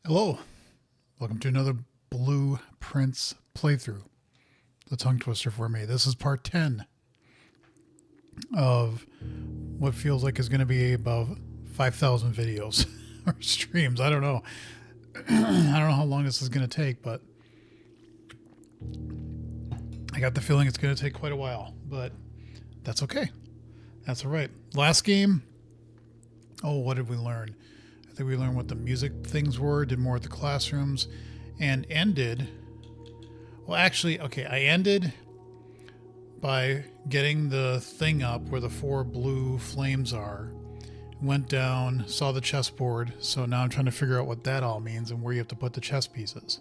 Hello, welcome to another Blue Prince playthrough. The tongue twister for me. This is part 10 of what feels like is going to be above 5,000 videos or streams. I don't know. I don't know how long this is going to take, but I got the feeling it's going to take quite a while, but that's okay. That's all right. Last game, what did we learn? I think we learned what the music things were, did more at the classrooms, and ended... Well, actually, okay, I ended by getting the thing up where the 4 blue flames are. Went down, saw the chessboard, so now I'm trying to figure out what that all means and where you have to put the chess pieces.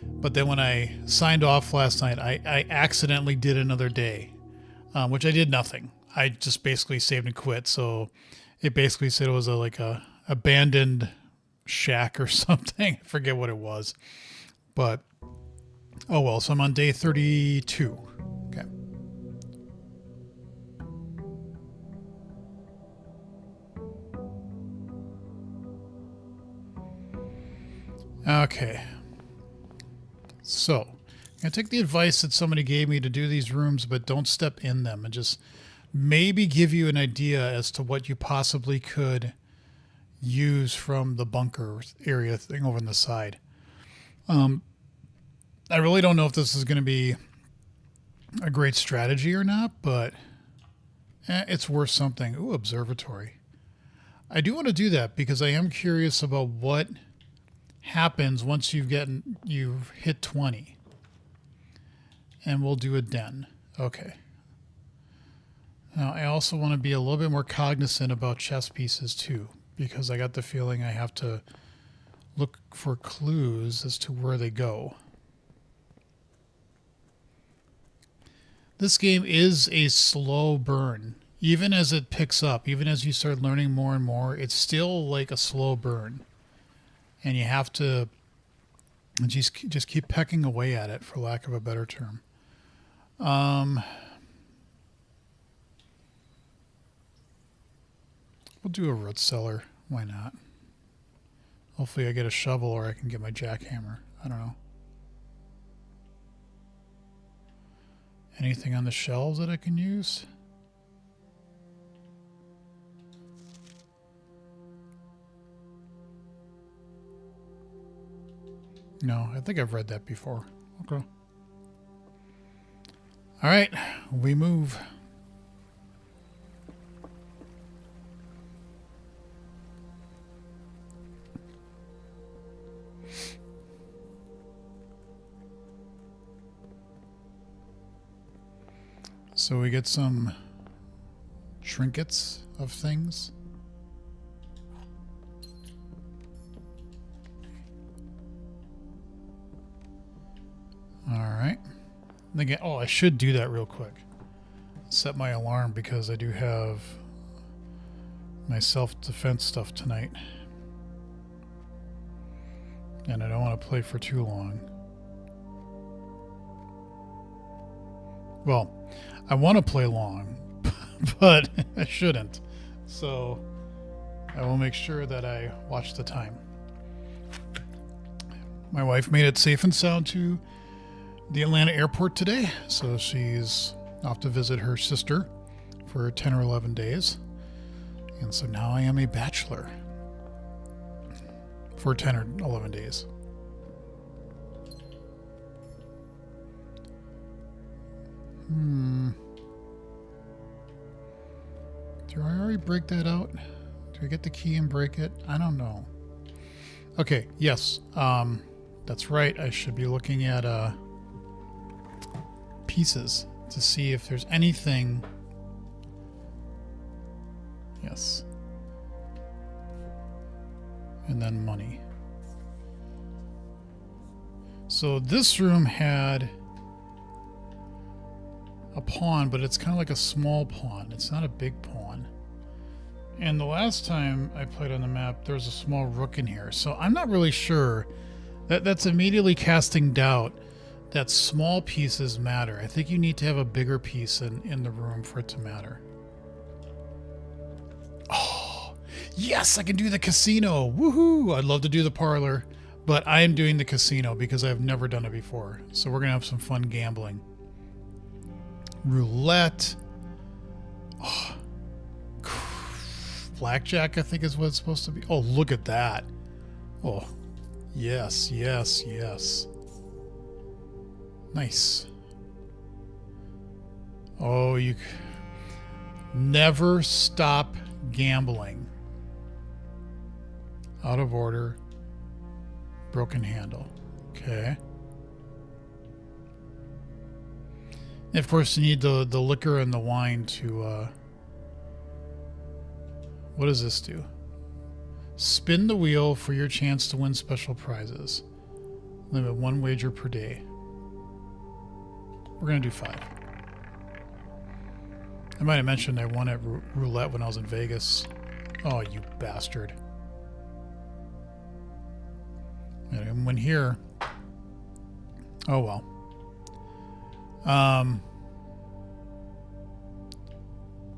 But then when I signed off last night, I accidentally did another day, which I did nothing. I just basically saved and quit, so it basically said it was like a abandoned shack or something. I forget what it was. But, oh well, so I'm on day 32. Okay. Okay. So, I'm going to take the advice that somebody gave me to do these rooms, but don't step in them, and just maybe give you an idea as to what you possibly could use from the bunker area thing over on the side. I really don't know if this is going to be a great strategy or not, but it's worth something. Ooh, observatory. I do want to do that because I am curious about what happens once you've hit 20. And we'll do a den. Okay. Now, I also want to be a little bit more cognizant about chess pieces too, because I got the feeling I have to look for clues as to where they go. This game is a slow burn. Even as it picks up, even as you start learning more and more, it's still like a slow burn. And you have to just keep pecking away at it, for lack of a better term. We'll do a root cellar. Why not? Hopefully I get a shovel or I can get my jackhammer. I don't know. Anything on the shelves that I can use? No, I think I've read that before. Okay. All right, we move. So we get some trinkets of things. All right. Again, I should do that real quick. Set my alarm because I do have my self-defense stuff tonight. And I don't want to play for too long. Well, I want to play long, but I shouldn't. So I will make sure that I watch the time. My wife made it safe and sound to the Atlanta airport today, so she's off to visit her sister for 10 or 11 days. And so now I am a bachelor for 10 or 11 days. Do I already break that out? Do I get the key and break it? I don't know. Okay, yes. That's right. I should be looking at pieces to see if there's anything. Yes. And then money. So this room had a pawn, but it's kind of like a small pawn. It's not a big pawn. And the last time I played on the map, there was a small rook in here. So I'm not really sure. That's immediately casting doubt that small pieces matter. I think you need to have a bigger piece in the room for it to matter. Oh, Yes, I can do the casino. Woohoo! I'd love to do the parlor, but I am doing the casino because I've never done it before. So we're going to have some fun gambling. Roulette. Oh, blackjack, I think is what it's supposed to be. Oh, look at that. Oh, yes, yes, yes. Nice. Oh, you never stop gambling. Out of order. Broken handle. Okay. And of course, you need the liquor and the wine to... what does this do? Spin the wheel for your chance to win special prizes. Limit 1 wager per day. We're going to do 5. I might have mentioned I won at roulette when I was in Vegas. Oh, you bastard. And when here... Oh, well.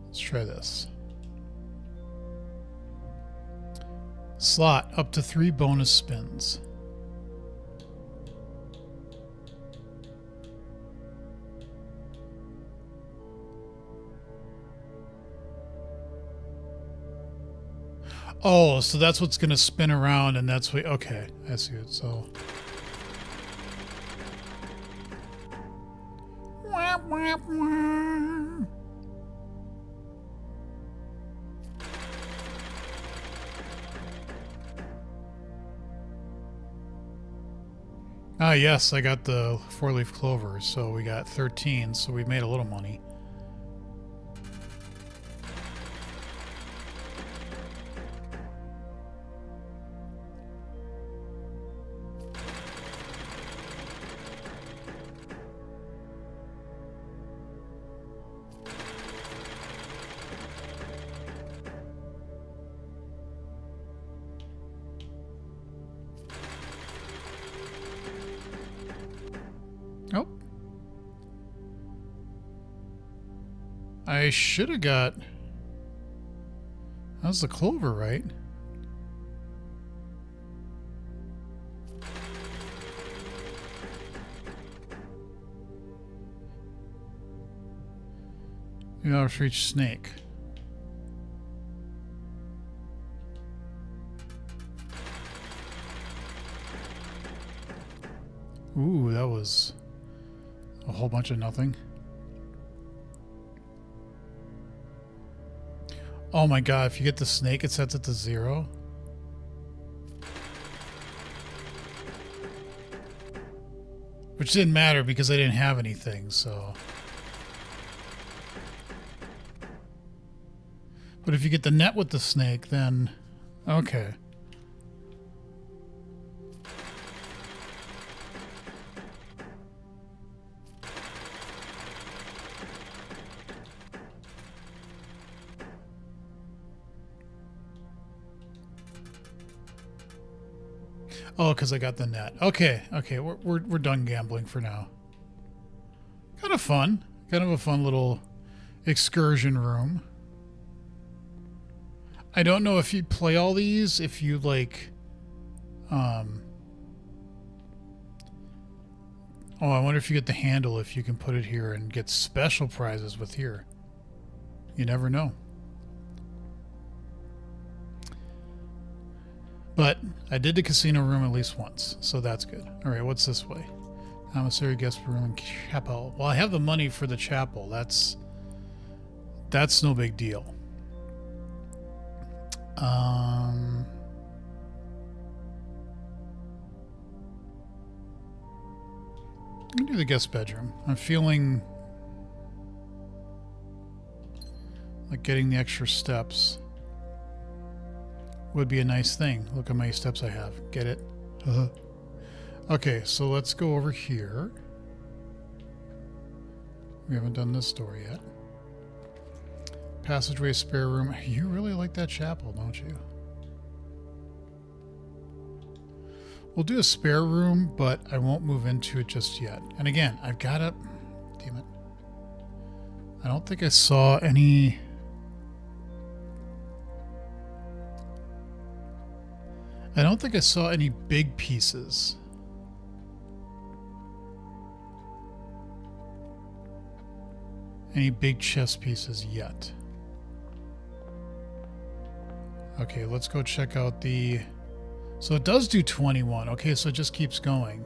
Let's try this. Slot, up to 3 bonus spins. Oh, so that's what's going to spin around, and that's what... Okay, I see it, so... Ah, yes, I got the 4-leaf clover, so we got 13, so we made a little money. Oh. I should have got... How's the clover, right? $2 for each snake. Ooh, that was a whole bunch of nothing. Oh my god, if you get the snake, it sets it to 0. Which didn't matter because I didn't have anything, so... But if you get the net with the snake, then... Okay. Oh, because I got the net. Okay, okay, we're done gambling for now. Kind of fun. Kind of a fun little excursion room. I don't know if you play all these, if you like... Oh, I wonder if you get the handle, if you can put it here and get special prizes with here. You never know. But I did the casino room at least once, so that's good. All right, what's this way? Commissary, guest room, and chapel. Well, I have the money for the chapel. That's no big deal. I'm gonna do the guest bedroom. I'm feeling like getting the extra steps would be a nice thing. Look how many steps I have. Get it? Okay, so let's go over here. We haven't done this door yet. Passageway, spare room. You really like that chapel, don't you? We'll do a spare room, but I won't move into it just yet. And again, I've got to... Damn it. I don't think I saw any... I don't think I saw any big pieces. Any big chess pieces yet. Okay, let's go check out the... So it does do 21. Okay, so it just keeps going.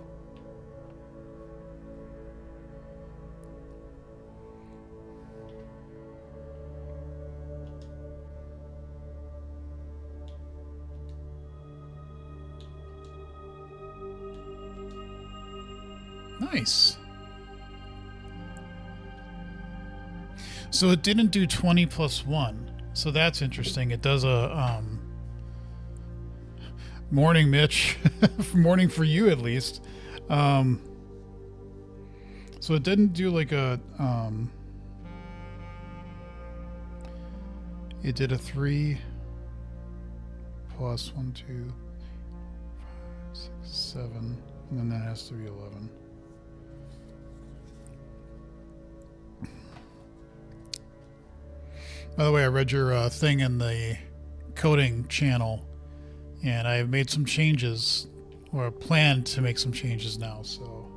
Nice. So it didn't do 20 plus 1. So that's interesting. It does a morning, Mitch. Morning for you, at least. So it didn't do like a it did a 3 plus 1, 2, 5, 6, 7, and then that has to be 11. By the way, I read your thing in the coding channel, and I have made some changes, or plan to make some changes now, so.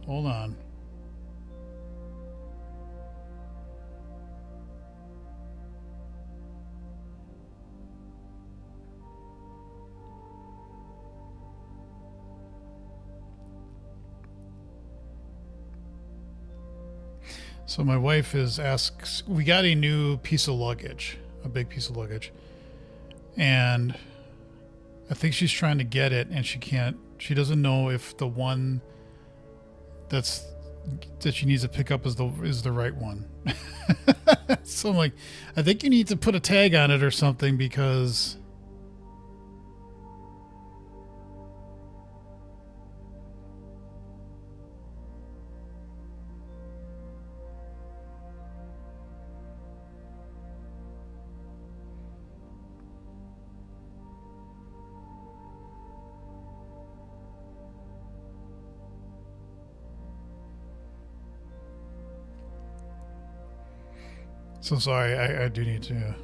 Hold on. So my wife asks, we got a new piece of luggage, a big piece of luggage, and I think she's trying to get it, and she doesn't know if the one that she needs to pick up is the right one. So I'm like, I think you need to put a tag on it or something, because so sorry, I do need to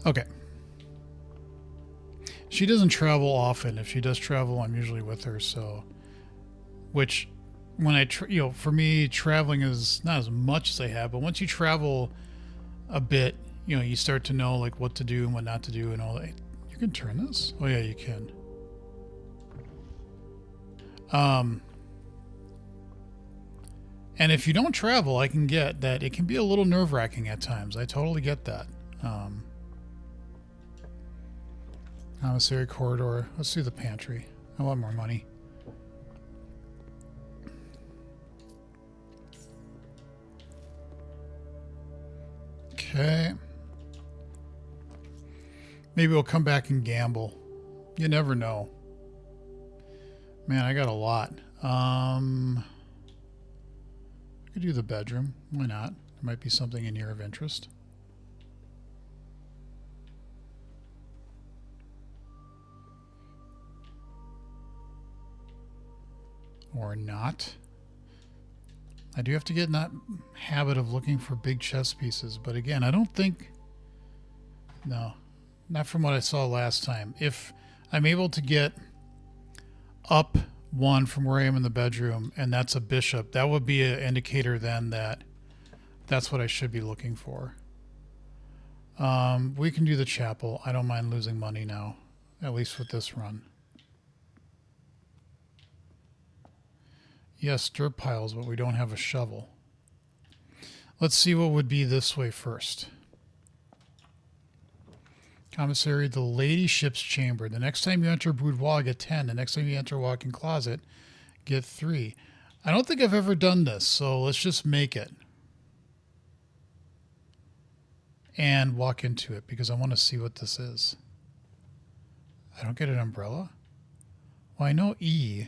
okay. She doesn't travel often. If she does travel, I'm usually with her, so which when for me, traveling is not as much as I have, but once you travel a bit, you start to know like what to do and what not to do and all that. You can turn this? Oh yeah, you can. And if you don't travel, I can get that it can be a little nerve-wracking at times. I totally get that. Commissary corridor. Let's do the pantry. I want more money. Okay. Maybe we'll come back and gamble. You never know. Man, I got a lot. I could do the bedroom. Why not? There might be something in here of interest. Or not. I do have to get in that habit of looking for big chess pieces. But again, I don't think... No. Not from what I saw last time. If I'm able to get up one from where I am in the bedroom, and that's a bishop, that would be an indicator then that that's what I should be looking for. We can do the chapel. I don't mind losing money now, at least with this run. Yes, dirt piles, but we don't have a shovel. Let's see what would be this way first. Commissary, the ladyship's chamber. The next time you enter boudoir, get 10. The next time you enter walk-in closet, get 3. I don't think I've ever done this, so let's just make it. And walk into it, because I want to see what this is. I don't get an umbrella? Well, I know E.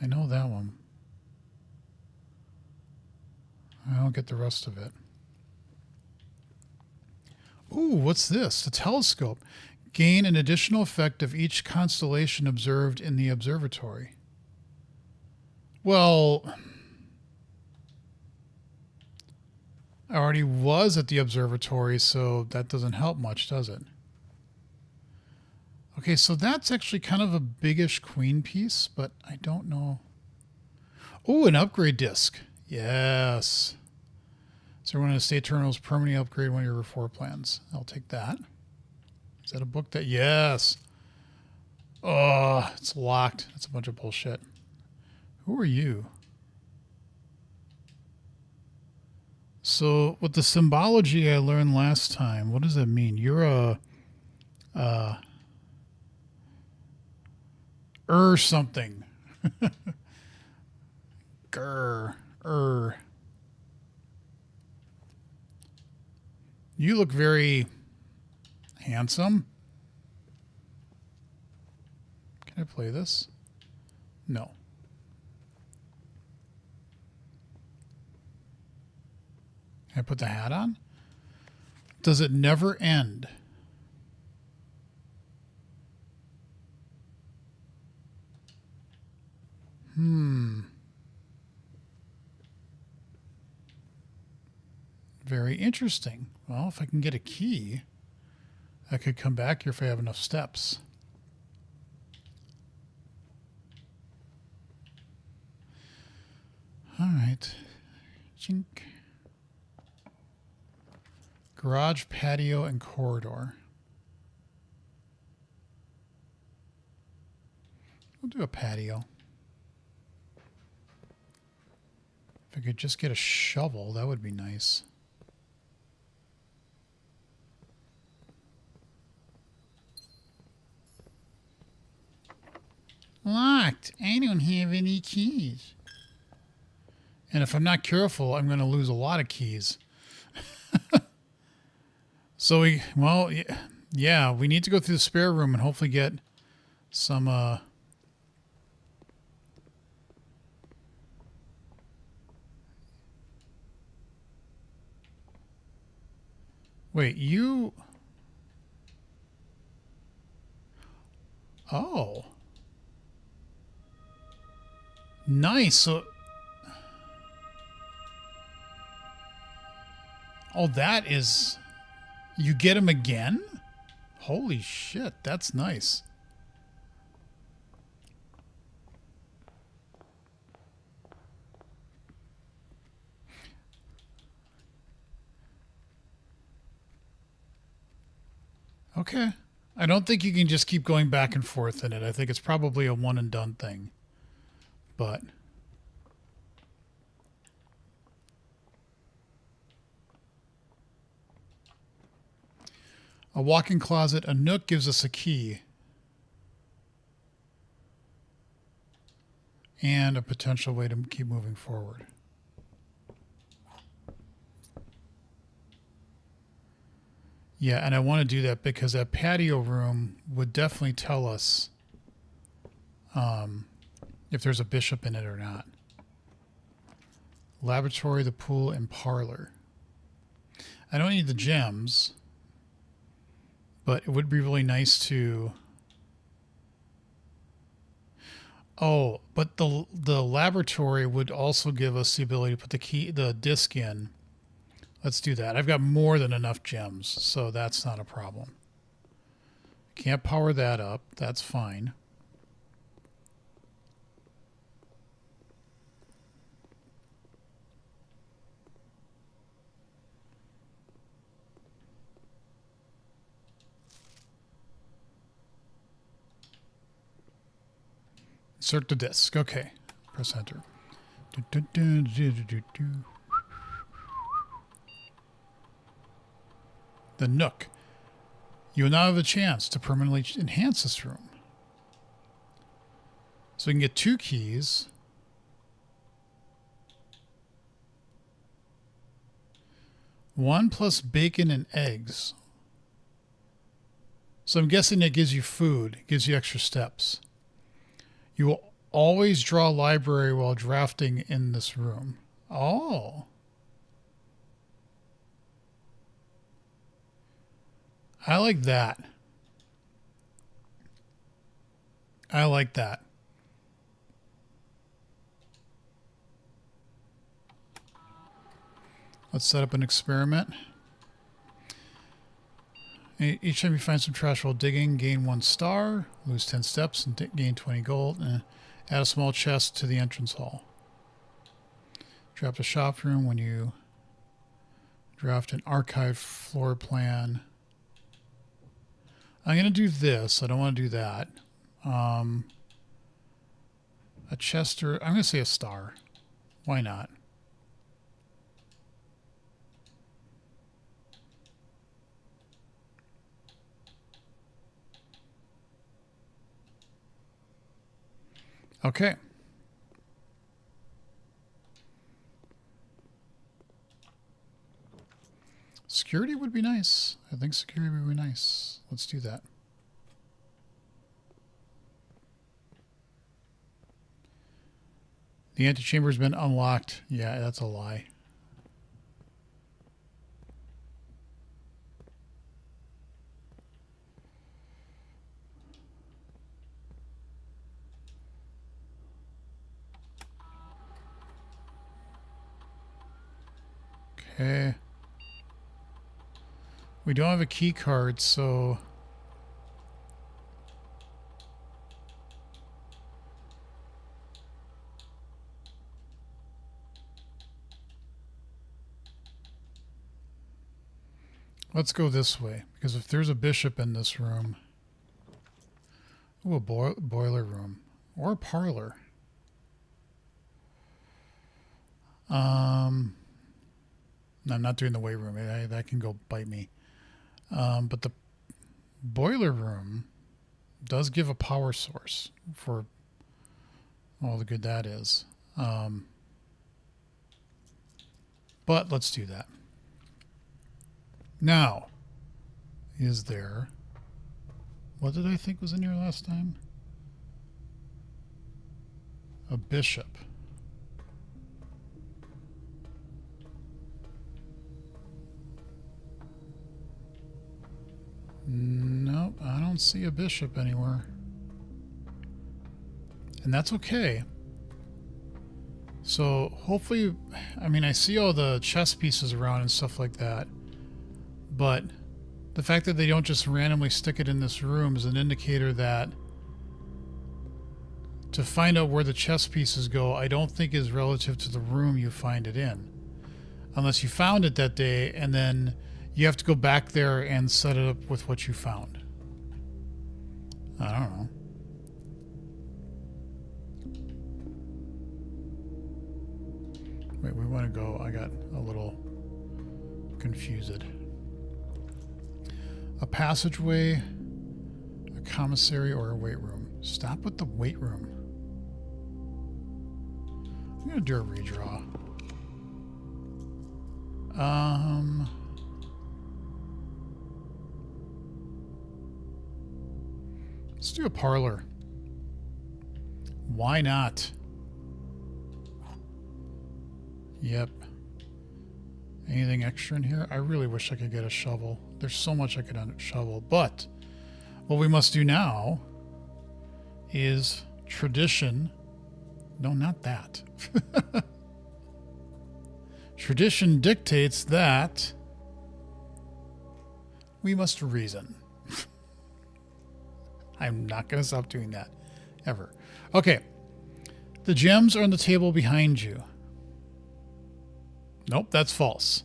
I know that one. I don't get the rest of it. Ooh, what's this? A telescope. Gain an additional effect of each constellation observed in the observatory. Well, I already was at the observatory, so that doesn't help much, does it? Okay, so that's actually kind of a biggish queen piece, but I don't know. Oh, an upgrade disc. Yes. So one of the state terminals permanently upgrade one of your floor plans. I'll take that. Is that a book that? Yes. Oh, it's locked. That's a bunch of bullshit. Who are you? So with the symbology I learned last time, what does that mean? You're a something. You look very handsome. Can I play this? No. Can I put the hat on? Does it never end? Very interesting. Well, if I can get a key, I could come back here if I have enough steps. All right. Chink. Garage, patio, and corridor. We'll do a patio. If I could just get a shovel, that would be nice. Locked. I don't have any keys. And if I'm not careful, I'm going to lose a lot of keys. So we need to go through the spare room and hopefully get some, wait, you... Oh. Nice. So... Oh, that is... You get him again? Holy shit, that's nice. Okay. I don't think you can just keep going back and forth in it. I think it's probably a one and done thing. But... A walk-in closet, a nook gives us a key. And a potential way to keep moving forward. Yeah, and I want to do that because that patio room would definitely tell us if there's a bishop in it or not. Laboratory, the pool, and parlor. I don't need the gems. But it would be really nice to... Oh, but the laboratory would also give us the ability to put the disc in. Let's do that. I've got more than enough gems, so that's not a problem. Can't power that up. That's fine. Insert the disc. Okay. Press enter. The nook. You will now have a chance to permanently enhance this room. So we can get 2 keys. One plus bacon and eggs. So I'm guessing that gives you food, gives you extra steps. You will always draw a library while drafting in this room. Oh. I like that. I like that. Let's set up an experiment. Each time you find some trash while digging, gain 1 star, lose 10 steps, and gain 20 gold. Add a small chest to the entrance hall. Drop the shop room when you draft an archive floor plan. I'm going to do this. I don't want to do that. A chest or... I'm going to say a star. Why not? Okay. Security would be nice. I think security would be nice. Let's do that. The antechamber has been unlocked. Yeah, that's a lie. Okay. We don't have a key card, so... Let's go this way, because if there's a bishop in this room... Ooh, a boiler room. Or a parlor. No, I'm not doing the weight room. That can go bite me. But the boiler room does give a power source for all the good that is. But let's do that. Now, is there... What did I think was in here last time? A bishop. Nope, I don't see a bishop anywhere. And that's okay. So hopefully, I mean, I see all the chess pieces around and stuff like that. But the fact that they don't just randomly stick it in this room is an indicator that to find out where the chess pieces go, I don't think is relative to the room you find it in. Unless you found it that day and then you have to go back there and set it up with what you found. I don't know. Wait, we want to go. I got a little confused. A passageway, a commissary, or a weight room. Stop with the weight room. I'm going to do a redraw. Let's do a parlor. Why not? Yep. Anything extra in here? I really wish I could get a shovel. There's so much I could shovel. But what we must do now is tradition. No, not that. Tradition dictates that we must reason. I'm not going to stop doing that. Ever. Okay. The gems are on the table behind you. Nope, that's false.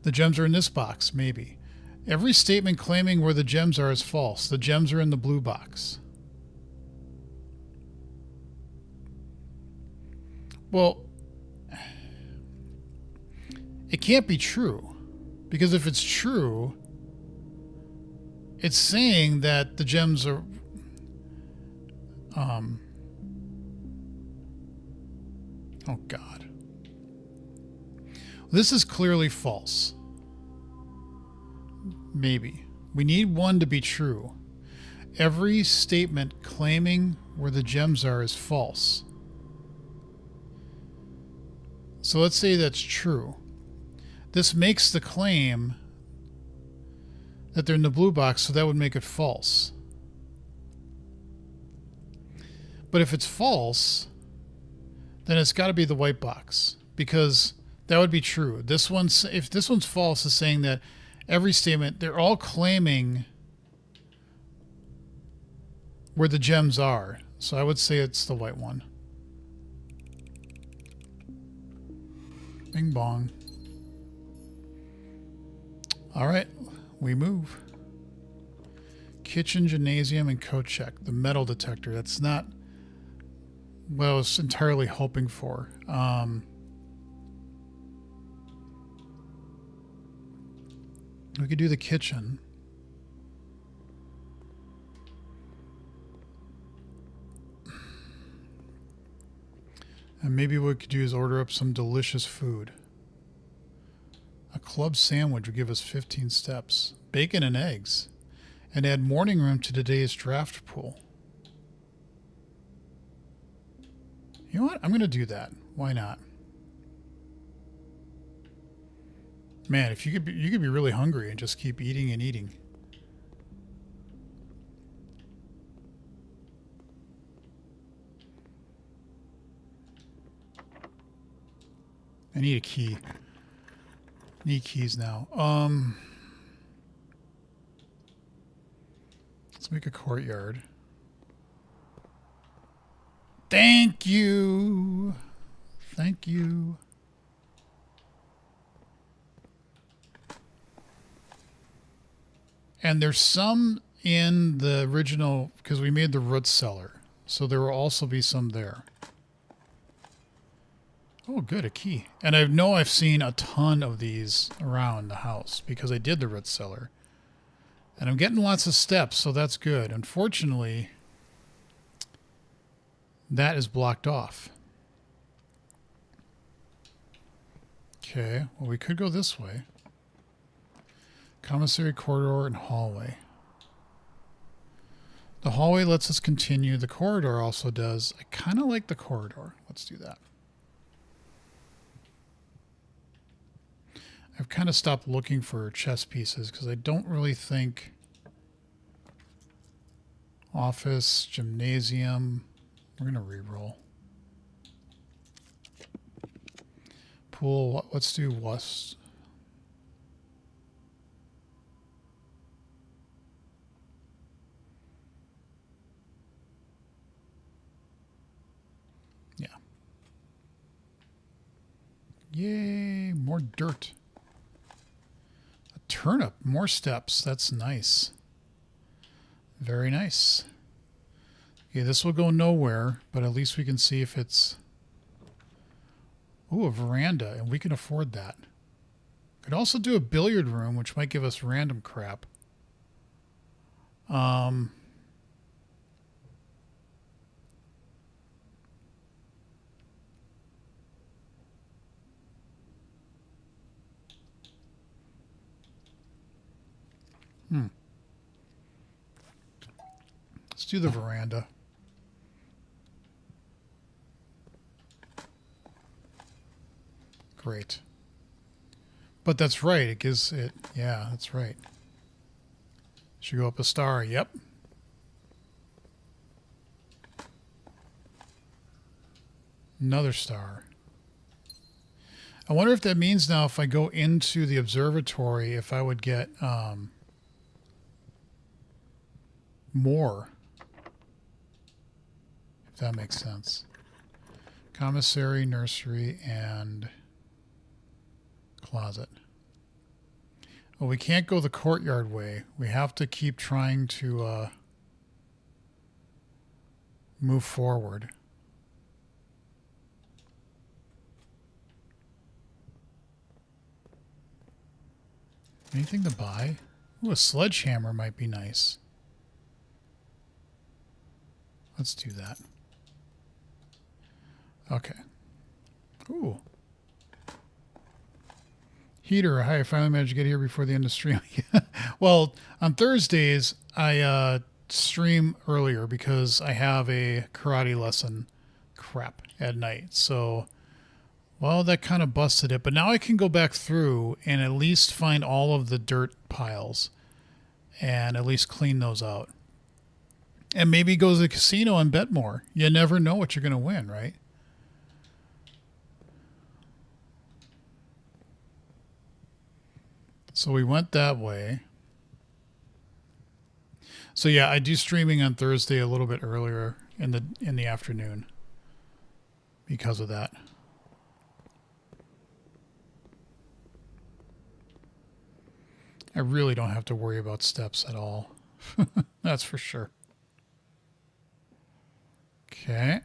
The gems are in this box, maybe. Every statement claiming where the gems are is false. The gems are in the blue box. Well, it can't be true. Because if it's true, it's saying that the gems are... Oh, God. This is clearly false. Maybe. We need one to be true. Every statement claiming where the gems are is false. So let's say that's true. This makes the claim that they're in the blue box, so that would make it false. But if it's false, then it's got to be the white box, because that would be true. This one's, if this one's false, is saying that every statement, they're all claiming where the gems are. So I would say it's the white one. Bing bong. All right, we move. Kitchen, gymnasium, and coat check. The metal detector. That's not what I was entirely hoping for. We could do the kitchen. And maybe what we could do is order up some delicious food. A club sandwich would give us 15 steps. Bacon and eggs. And add morning room to today's draft pool. You know what? I'm going to do that. Why not? Man, if you could be really hungry and just keep eating and eating. I need a key. Need keys now. Let's make a courtyard. Thank you. Thank you. And there's some in the original, because we made the root cellar. So there will also be some there. Oh, good, a key. And I know I've seen a ton of these around the house because I did the root cellar. And I'm getting lots of steps, so that's good. Unfortunately, that is blocked off. Okay, well, we could go this way. Commissary corridor and hallway. The hallway lets us continue. The corridor also does. I kind of like the corridor. Let's do that. I've kind of stopped looking for chess pieces because I don't really think office, gymnasium. We're going to reroll. Pool. Let's do West. Yeah. Yay, more dirt. A turnip, more steps. That's nice. Very nice. Okay, this will go nowhere, but at least we can see if it's... Ooh, a veranda, and we can afford that. Could also do a billiard room, which might give us random crap. Let's do the veranda. Great. But that's right. It gives it... Yeah, that's right. Should go up a star. Yep. Another star. I wonder if that means now if I go into the observatory, if I would get more. If that makes sense. Commissary, nursery, and closet. Well, we can't go the courtyard way. We have to keep trying to move forward. Anything to buy? Ooh, a sledgehammer might be nice. Let's do that. Okay. Ooh. Heater. Hi, I finally managed to get here before the end of stream. Well, on Thursdays, I stream earlier because I have a karate lesson at night. So, well, that kind of busted it. But now I can go back through and at least find all of the dirt piles. and at least clean those out. And maybe go to the casino and bet more. You never know what you're going to win, right? So we went that way. So yeah, I do streaming on Thursday a little bit earlier in the afternoon because of that. I really don't have to worry about steps at all. That's for sure. Okay.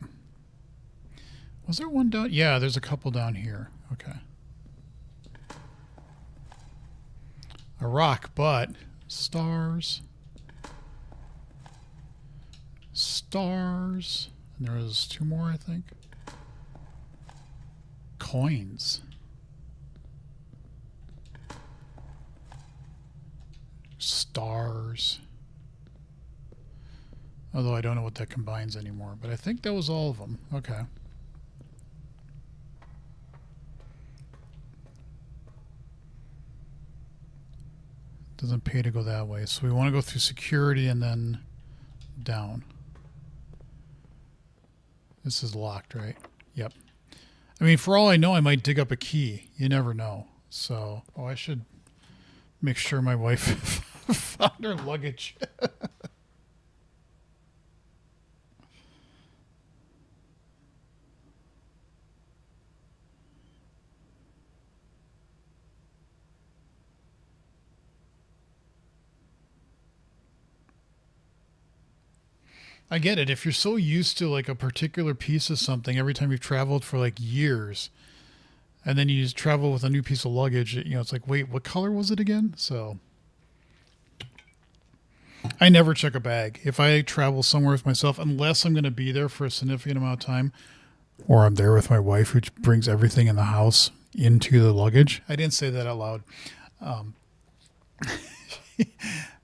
Was there one down? Yeah, there's a couple down here. Okay. A rock, but stars. Stars. And there was 2 more, I think. Coins. Stars. Although I don't know what that combines anymore, but I think that was all of them. Okay. Doesn't pay to go that way. So we want to go through security and then down. This is locked, right? Yep. I mean, for all I know, I might dig up a key. You never know. So, oh, I should make sure my wife found her luggage. I get it. If you're so used to like a particular piece of something every time you've traveled for like years, and then you just travel with a new piece of luggage, you know, it's like, wait, what color was it again? So I never check a bag. If I travel somewhere with myself, unless I'm going to be there for a significant amount of time, or I'm there with my wife who brings everything in the house into the luggage. I didn't say that out loud.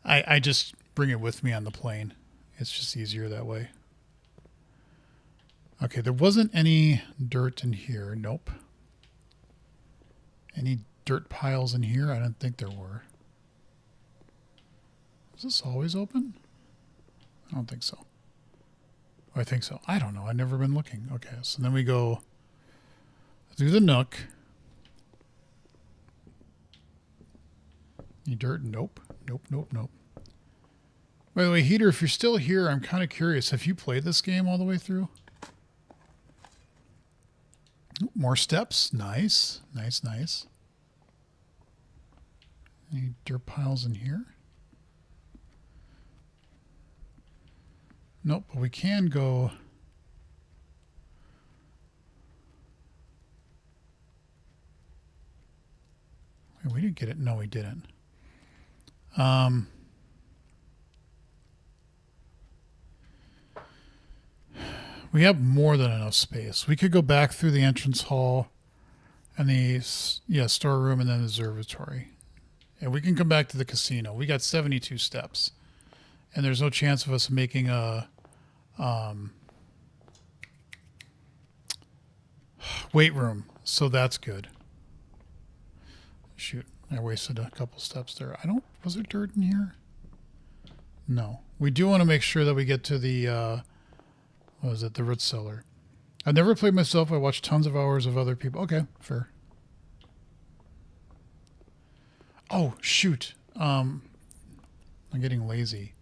I just bring it with me on the plane. It's just easier that way. Okay, there wasn't any dirt in here. Nope. Any dirt piles in here? I don't think there were. Is this always open? I don't think so. Oh, I think so. I don't know. I've never been looking. Okay, so then we go through the nook. Any dirt? Nope. Nope, nope, nope. By the way, Heater, if you're still here, I'm kind of curious. Have you played this game all the way through? More steps. Nice. Nice, nice. Any dirt piles in here? Nope, but we can go... Wait, we didn't get it. No, we didn't. We have more than enough space. We could go back through the entrance hall and the storeroom and then the observatory. And we can come back to the casino. We got 72 steps. And there's no chance of us making a weight room. So that's good. Shoot, I wasted a couple steps there. Was there dirt in here? No. We do want to make sure that we get to the... what was it? The root cellar. I've never played myself. I watched tons of hours of other people. Okay, fair. Oh, shoot. I'm getting lazy.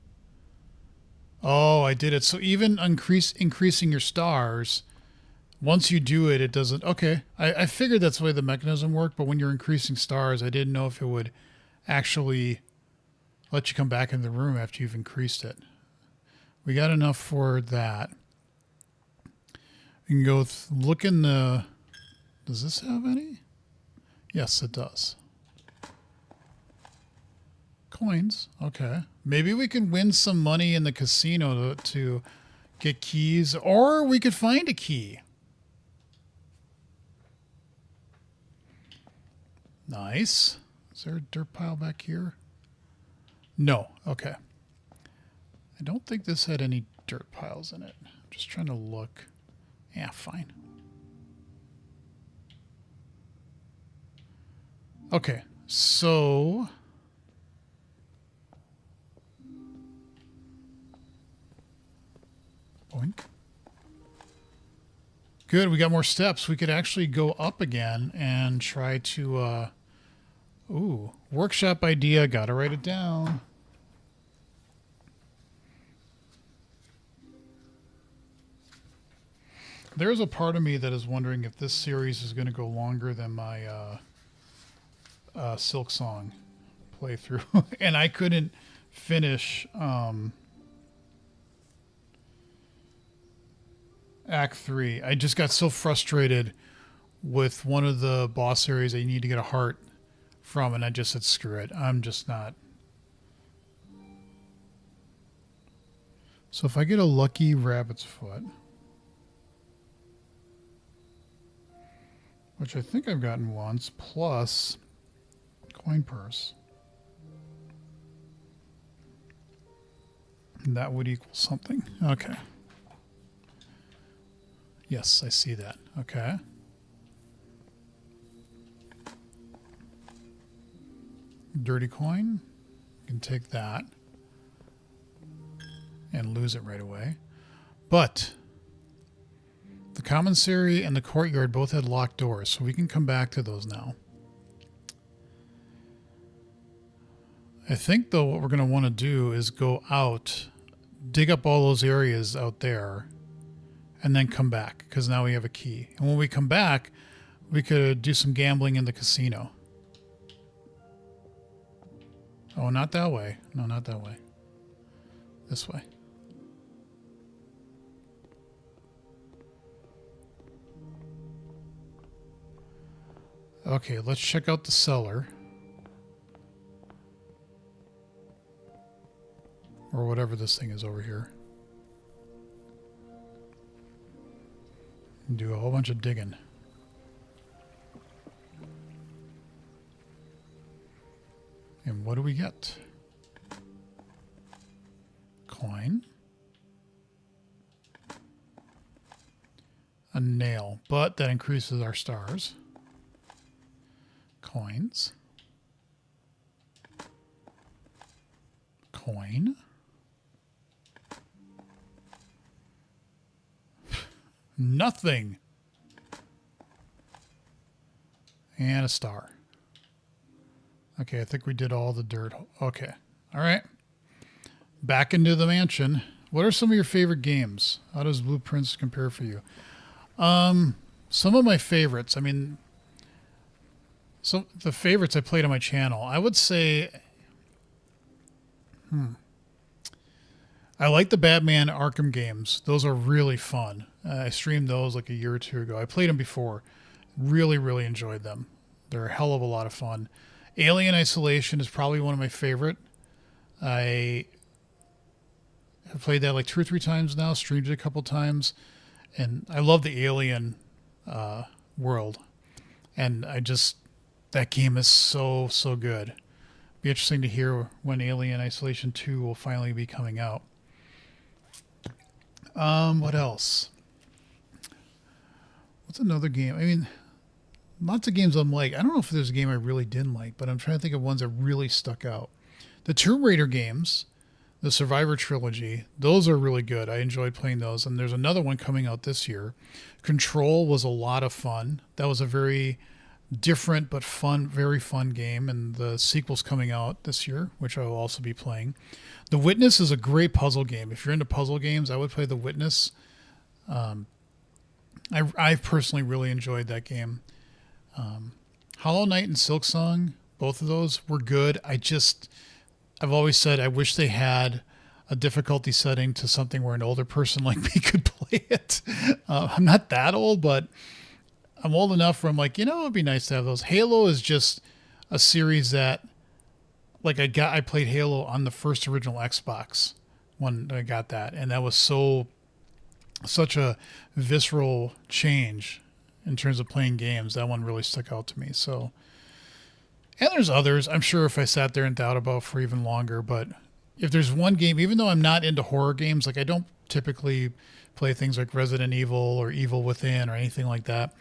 Oh, I did it. So even increasing your stars, once you do it, it doesn't... Okay, I figured that's the way the mechanism worked, but when you're increasing stars, I didn't know if it would actually let you come back in the room after you've increased it. We got enough for that. You can go look in the... Does this have any? Yes, it does. Coins. Okay. Maybe we can win some money in the casino to get keys, or we could find a key. Nice. Is there a dirt pile back here? No. Okay. I don't think this had any dirt piles in it. I'm just trying to look. Yeah, fine. Okay, so Boink. Good, we got more steps. We could actually go up again and try to... ooh, workshop idea. Gotta write it down. There's a part of me that is wondering if this series is going to go longer than my Silk Song playthrough. And I couldn't finish Act 3. I just got so frustrated with one of the boss areas that you need to get a heart from, and I just said, screw it. I'm just not. So if I get a lucky rabbit's foot, which I think I've gotten once, plus coin purse, that would equal something. Okay. Yes, I see that. Okay. Dirty coin. You can take that and lose it right away. But the commissary and the courtyard both had locked doors, so we can come back to those now. I think, though, what we're going to want to do is go out, dig up all those areas out there, and then come back, because now we have a key. And when we come back, we could do some gambling in the casino. Oh, not that way. No, not that way. This way. Okay, let's check out the cellar. Or whatever this thing is over here. Do a whole bunch of digging. And what do we get? Coin. A nail, but that increases our stars. Coins. Coin. Nothing. And a star. Okay, I think we did all the dirt. Okay. All right. Back into the mansion. What are some of your favorite games? How does Blueprints compare for you? Some of my favorites. I mean, so the favorites I played on my channel. I would say, I like the Batman Arkham games. Those are really fun. I streamed those like a year or two ago. I played them before. Really, really enjoyed them. They're a hell of a lot of fun. Alien Isolation is probably one of my favorite. I have played that like 2 or 3 times now, streamed it a couple times, and I love the Alien world. And that game is so, so good. Be interesting to hear when Alien Isolation 2 will finally be coming out. What else? What's another game? I mean, lots of games I'm like. I don't know if there's a game I really didn't like, but I'm trying to think of ones that really stuck out. The Tomb Raider games, the Survivor trilogy, those are really good. I enjoyed playing those. And there's another one coming out this year. Control was a lot of fun. That was a very different but fun, very fun game. And the sequel's coming out this year, which I will also be playing. The Witness is a great puzzle game. If you're into puzzle games, I would play The Witness. I personally really enjoyed that game. Hollow Knight and Silk Song, both of those were good. I've always said I wish they had a difficulty setting to something where an older person like me could play it. I'm not that old, but I'm old enough where I'm like, it'd be nice to have those. Halo is just a series that, like, I played Halo on the first original Xbox when I got that, and that was such a visceral change in terms of playing games. That one really stuck out to me. So, and there's others, I'm sure, if I sat there and thought about for even longer. But if there's one game, even though I'm not into horror games, like I don't typically play things like Resident Evil or Evil Within or anything like that.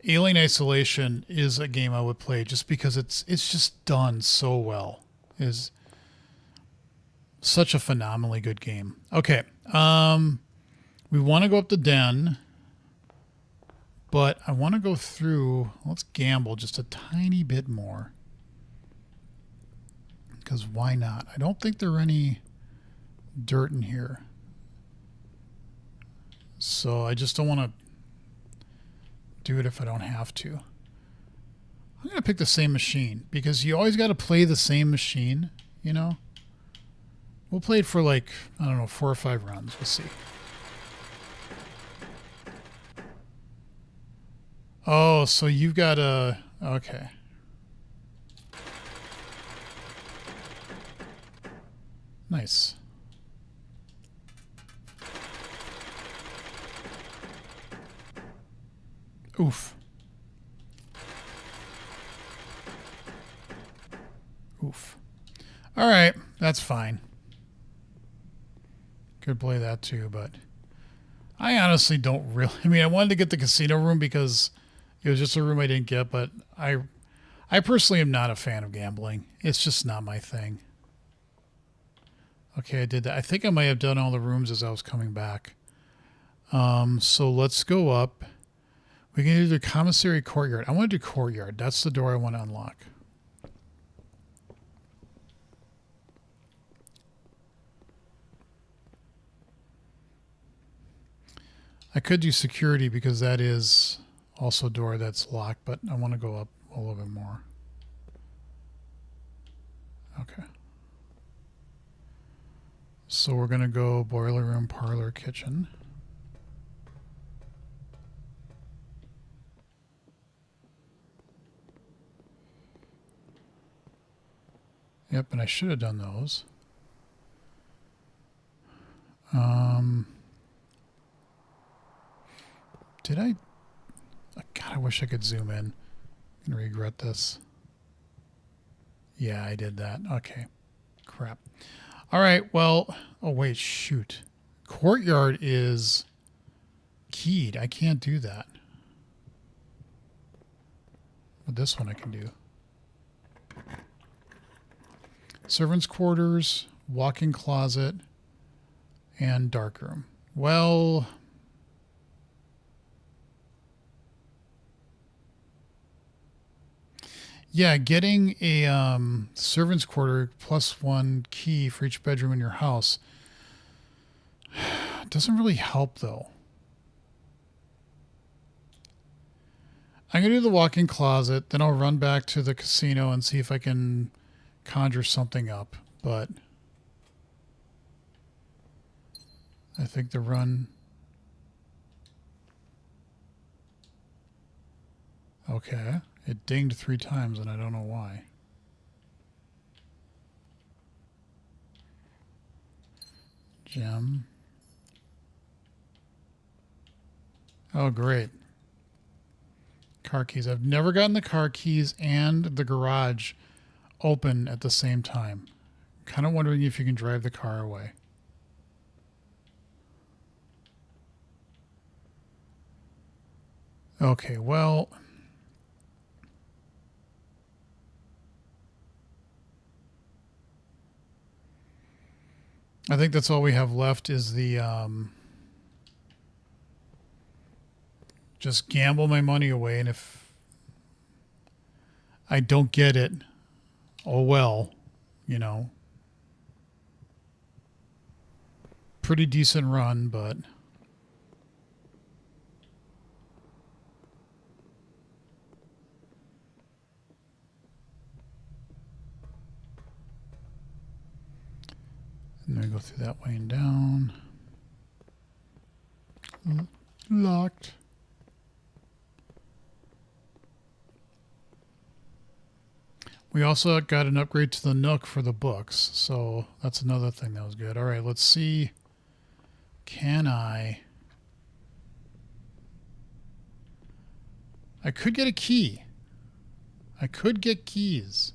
Alien Isolation is a game I would play just because it's just done so well. Is such a phenomenally good game. Okay. We want to go up the den, but I want to go through. Let's gamble just a tiny bit more. Because why not? I don't think there are any dirt in here. So I just don't want to do it if I don't have to. I'm going to pick the same machine because you always got to play the same machine, you know? We'll play it for like, I don't know, 4 or 5 rounds. We'll see. Oh, so you've got a... Okay. Nice. Oof. Oof. All right, that's fine. Could play that too, but I honestly don't really... I mean, I wanted to get the casino room because it was just a room I didn't get, but I personally am not a fan of gambling. It's just not my thing. Okay, I did that. I think I might have done all the rooms as I was coming back. So let's go up. We can do the commissary courtyard. I want to do courtyard. That's the door I want to unlock. I could do security because that is also a door that's locked, but I want to go up a little bit more. Okay. So we're going to go boiler room, parlor, kitchen. Yep, and I should have done those. Did I? Oh, God, I wish I could zoom in. I'm going to regret this. Yeah, I did that. Okay. Crap. All right, well... Oh, wait, shoot. Courtyard is keyed. I can't do that. But this one I can do. Servants' quarters, walk-in closet, and darkroom. Well... Yeah, getting a servant's quarter +1 key for each bedroom in your house doesn't really help, though. I'm going to do the walk-in closet, then I'll run back to the casino and see if I can conjure something up. But I think the run... Okay. It dinged 3 times, and I don't know why. Gem. Oh, great. Car keys. I've never gotten the car keys and the garage open at the same time. Kind of wondering if you can drive the car away. Okay, well... I think that's all we have left is the just gamble my money away, and if I don't get it, oh well, you know. Pretty decent run, but and then we go through that way and down. Locked. We also got an upgrade to the Nook for the books, so that's another thing that was good. All right, let's see. Can I could get a key. I could get keys.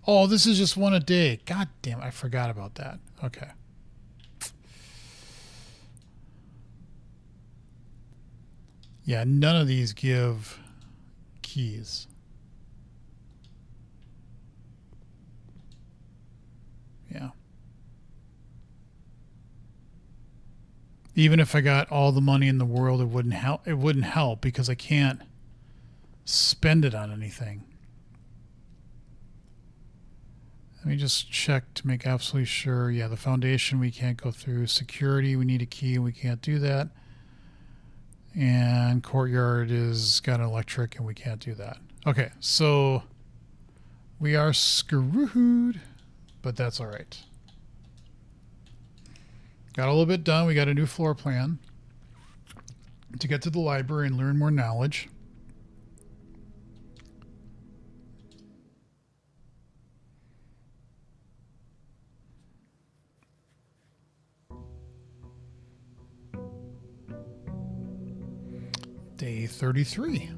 Oh, this is just one a day. God damn, I forgot about that. Okay. Yeah, none of these give keys. Yeah. Even if I got all the money in the world, it wouldn't help. It wouldn't help because I can't spend it on anything. Let me just check to make absolutely sure. Yeah, the foundation we can't go through. Security, we need a key. We can't do that. And courtyard is got an electric and we can't do that. Okay, so we are screwed, but that's all right. Got a little bit done. We got a new floor plan to get to the library and learn more knowledge. Day 33.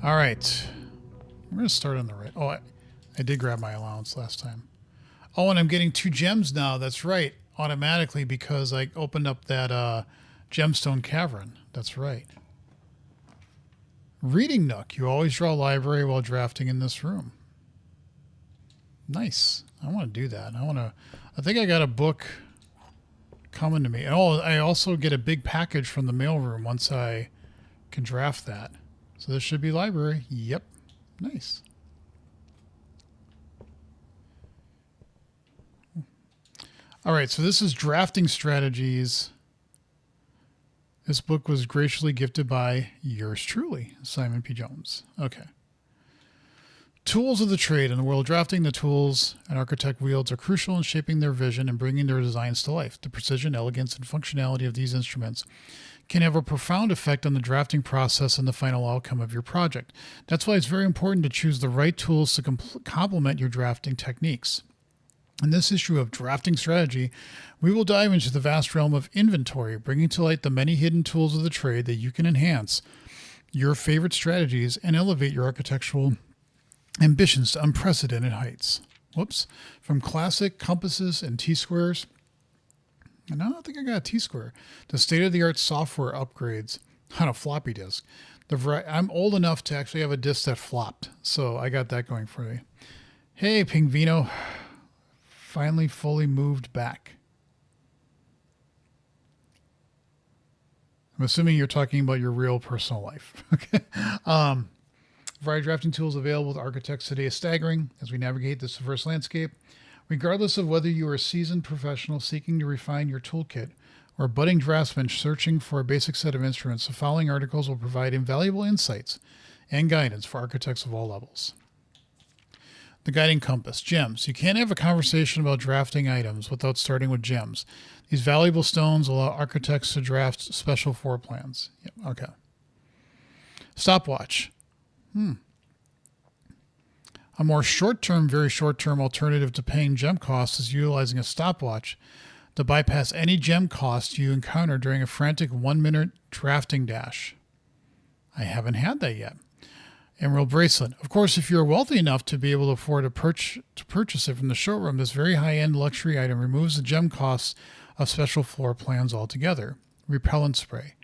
All right. I'm going to start on the right. Oh, I did grab my allowance last time. Oh, and I'm getting 2 gems now. That's right. Automatically because I opened up that gemstone cavern. That's right. Reading nook. You always draw library while drafting in this room. Nice. I want to do that. I think I got a book coming to me. Oh, I also get a big package from the mailroom once I can draft that. So this should be library. Yep. Nice. All right, so this is drafting strategies. This book was graciously gifted by yours truly, Simon P. Jones. Okay. Tools of the trade. In the world of drafting, the tools an architect wields are crucial in shaping their vision and bringing their designs to life. The precision, elegance, and functionality of these instruments can have a profound effect on the drafting process and the final outcome of your project. That's why it's very important to choose the right tools to complement your drafting techniques. In this issue of Drafting Strategy, we will dive into the vast realm of inventory, bringing to light the many hidden tools of the trade that you can enhance your favorite strategies and elevate your architectural ambitions to unprecedented heights. Whoops. From classic compasses and T-squares, and I don't think I got a T-square, to state-of-the-art software upgrades on a floppy disk. I'm old enough to actually have a disk that flopped, so I got that going for me. Hey, Pingvino. Finally fully moved back. I'm assuming you're talking about your real personal life. Okay. Variety of drafting tools available to architects today is staggering as we navigate this diverse landscape. Regardless of whether you are a seasoned professional seeking to refine your toolkit or a budding draftsman searching for a basic set of instruments, the following articles will provide invaluable insights and guidance for architects of all levels. The Guiding Compass. Gems. You can't have a conversation about drafting items without starting with gems. These valuable stones allow architects to draft special floor plans. Yep, okay. Stopwatch. A more short-term, very short-term alternative to paying gem costs is utilizing a stopwatch to bypass any gem cost you encounter during a frantic 1-minute drafting dash. I haven't had that yet. Emerald Bracelet. Of course, if you're wealthy enough to be able to afford to purchase it from the showroom, this very high-end luxury item removes the gem costs of special floor plans altogether. Repellent spray.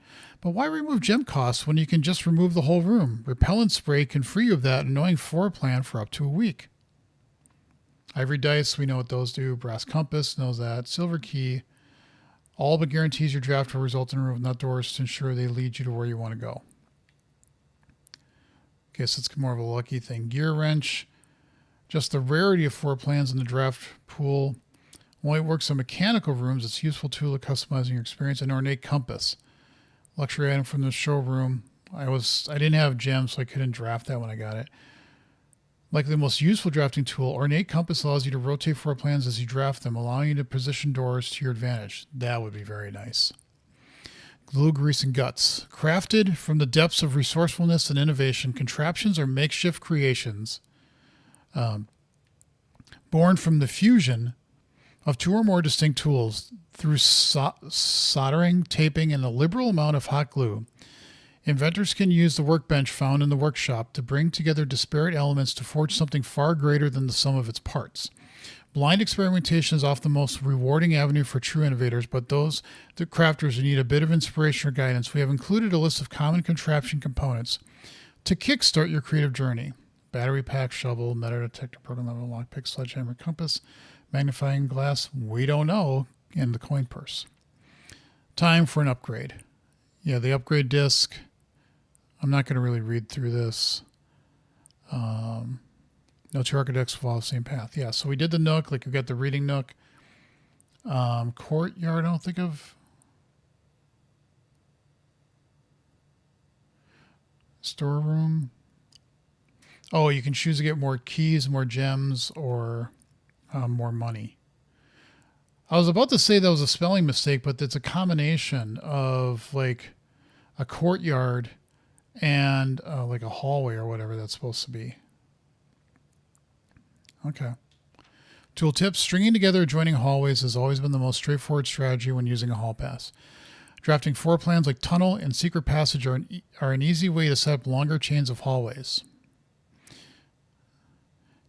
But why remove gem costs when you can just remove the whole room? Repellent spray can free you of that annoying floor plan for up to a week. Ivory dice, we know what those do. Brass compass knows that. Silver key. All but guarantees your draft will result in a room with nut doors to ensure they lead you to where you want to go. Guess it's more of a lucky thing. Gear wrench. Just the rarity of floor plans in the draft pool. Only works on mechanical rooms. It's a useful tool of customizing your experience. An ornate compass. Luxury item from the showroom. I didn't have gems, so I couldn't draft that when I got it. Likely the most useful drafting tool, ornate compass allows you to rotate floor plans as you draft them, allowing you to position doors to your advantage. That would be very nice. Glue, grease, and guts. Crafted from the depths of resourcefulness and innovation, contraptions are makeshift creations born from the fusion of 2 or more distinct tools through soldering, taping, and a liberal amount of hot glue. Inventors can use the workbench found in the workshop to bring together disparate elements to forge something far greater than the sum of its parts. Blind experimentation is often the most rewarding avenue for true innovators, but those crafters who need a bit of inspiration or guidance, we have included a list of common contraption components to kickstart your creative journey. battery pack, shovel, metal detector, proton level, lockpick, sledgehammer, compass, magnifying glass. We don't know. And the coin purse. Time for an upgrade. Yeah, the upgrade disc. I'm not going to really read through this. No two architects follow the same path. Yeah, so we did the nook. Like we got the reading nook. Courtyard, I don't think of. Storeroom. Oh, you can choose to get more keys, more gems, or more money. I was about to say that was a spelling mistake, but it's a combination of like a courtyard and like a hallway or whatever that's supposed to be. Okay. Tool tips. Stringing together adjoining hallways has always been the most straightforward strategy when using a hall pass. Drafting floor plans like tunnel and secret passage are an easy way to set up longer chains of hallways.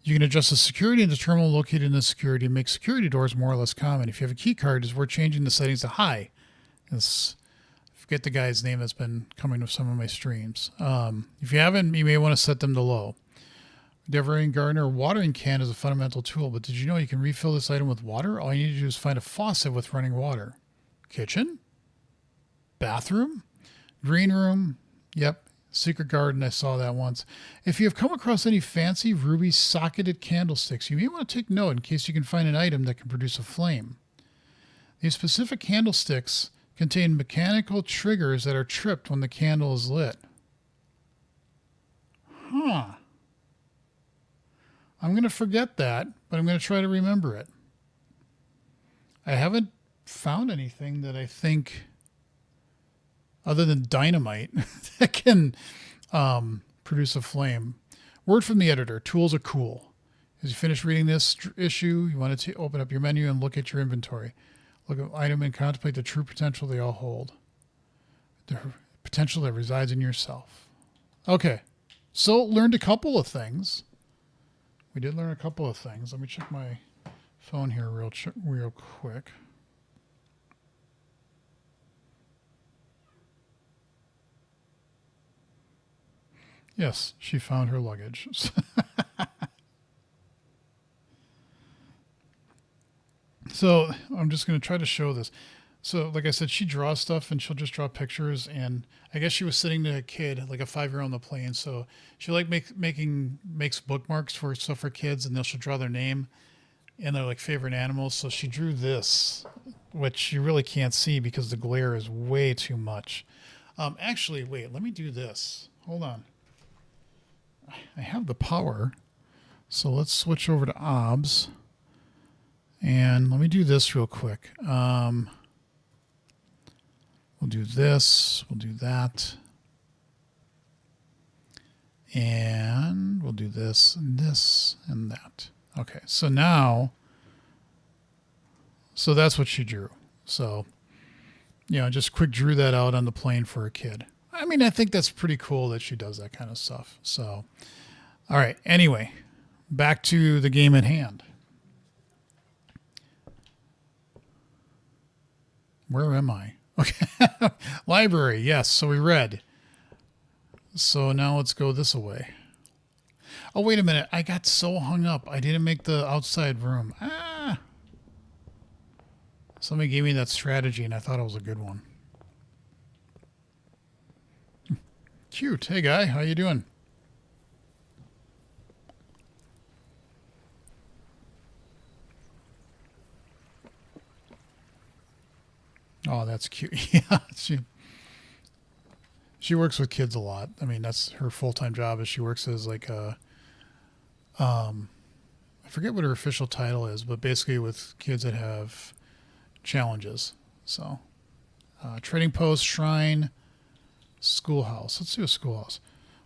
You can adjust the security and the terminal located in the security and make security doors more or less common. If you have a key card, it's worth changing the settings to high. I forget the guy's name that's been coming to some of my streams. If you haven't, you may want to set them to low. Decorating garden or watering can is a fundamental tool, but did you know you can refill this item with water? All you need to do is find a faucet with running water. Kitchen? Bathroom? Green room? Yep. Secret garden, I saw that once. If you have come across any fancy ruby socketed candlesticks, you may want to take note in case you can find an item that can produce a flame. These specific candlesticks contain mechanical triggers that are tripped when the candle is lit. Huh. I'm going to forget that, but I'm going to try to remember it. I haven't found anything that I think, other than dynamite, that can produce a flame. Word from the editor, tools are cool. As you finish reading this issue, you want to open up your menu and look at your inventory. Look at item and contemplate the true potential they all hold. The potential that resides in yourself. Okay, so learned a couple of things. We did learn a couple of things. Let me check my phone here real quick. Yes, she found her luggage. So I'm just going to try to show this. So like I said, she draws stuff and she'll just draw pictures. And I guess she was sitting to a kid, like a 5-year-old on the plane. So she like makes bookmarks for stuff for kids, and she'll draw their name and their like favorite animals. So she drew this, which you really can't see because the glare is way too much. Actually, wait, let me do this. Hold on. I have the power. So let's switch over to OBS. And let me do this real quick. We'll do this. We'll do that. And we'll do this and this and that. Okay, so now, so that's what she drew. So, just quick drew that out on the plane for a kid. I mean, I think that's pretty cool that she does that kind of stuff. So, all right. Anyway, back to the game at hand. Where am I? Okay. Library. Yes. So we read. So now let's go this way. Oh, wait a minute. I got so hung up. I didn't make the outside room. Somebody gave me that strategy and I thought it was a good one. Cute. Hey, guy. How you doing? Oh, that's cute. Yeah, she works with kids a lot. I mean, that's her full-time job. Is she works as like a, I forget what her official title is, but basically with kids that have challenges. So, trading post, shrine, schoolhouse. Let's do a schoolhouse.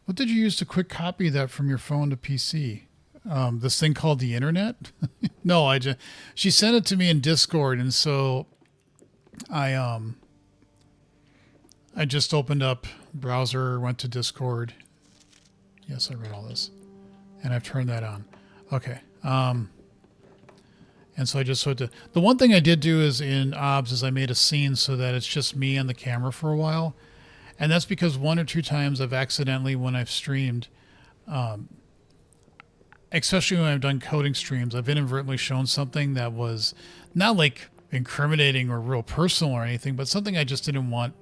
What did you use to quick copy that from your phone to PC? This thing called the internet? No, she sent it to me in Discord, and so I just opened up browser, went to Discord. Yes, I read all this. And I've turned that on. Okay. And so I just went to, the one thing I did do is in OBS is I made a scene so that it's just me and the camera for a while. And that's because 1 or 2 times I've accidentally, when I've streamed, especially when I've done coding streams, I've inadvertently shown something that was not like incriminating or real personal or anything, but something I just didn't want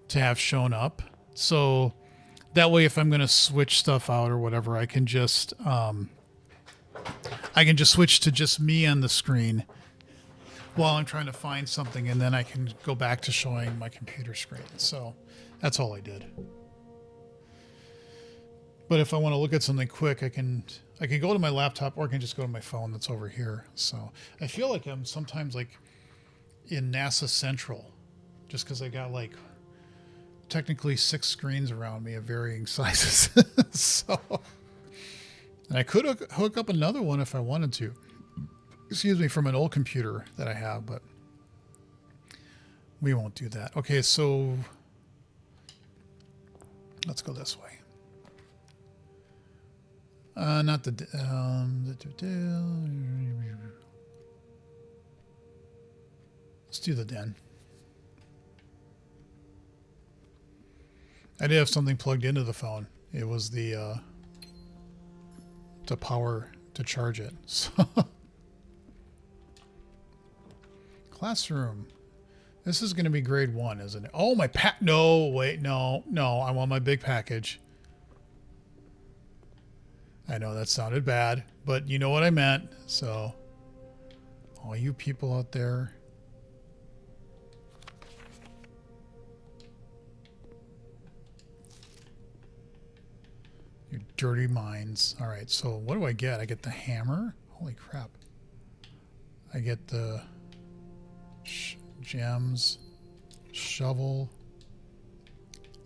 to have shown up. So that way, if I'm going to switch stuff out or whatever, I can just switch to just me on the screen while I'm trying to find something, and then I can go back to showing my computer screen. So that's all I did. But if I want to look at something quick, I can go to my laptop, or I can just go to my phone that's over here. So I feel like I'm sometimes like in NASA Central, just because I got like technically 6 screens around me of varying sizes. So, and I could hook up another one if I wanted to. Excuse me, from an old computer that I have, but we won't do that. Okay, so let's go this way. Not the let's do the den. I did have something plugged into the phone. It was the power to charge it. So classroom. This is going to be grade 1, isn't it? Oh, my pack. No, wait, no. I want my big package. I know that sounded bad, but you know what I meant. So, all you people out there. Your dirty minds. All right, so what do I get? I get the hammer. Holy crap. I get the gems, shovel,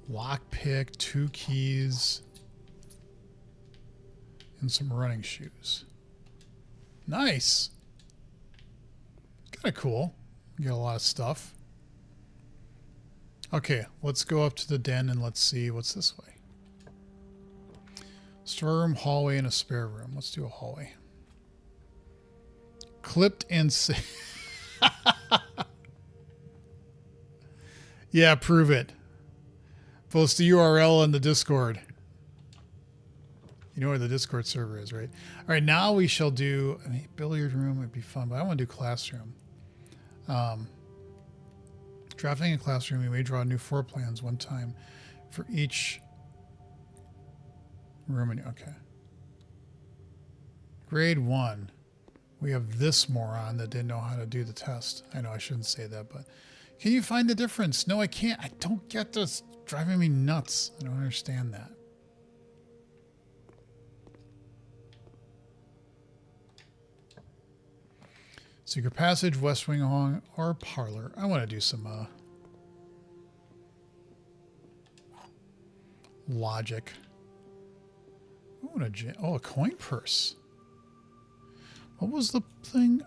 lockpick, 2 keys, and some running shoes. Nice. Kind of cool. Get a lot of stuff. Okay, let's go up to the den and let's see what's this way. Storeroom, hallway, and a spare room. Let's do a hallway. Clipped and yeah, prove it. Post the URL in the Discord. You know where the Discord server is, right? All right, now we shall do, I mean, billiard room would be fun, but I want to do classroom. Drafting a classroom, you may draw new floor plans one time for each room. Okay. Grade 1. We have this moron that didn't know how to do the test. I know I shouldn't say that, but can you find the difference? No, I can't. I don't get this. It's driving me nuts. I don't understand that. Secret passage, west wing hall, or parlor. I want to do some logic. Oh, a coin purse. What was the thing?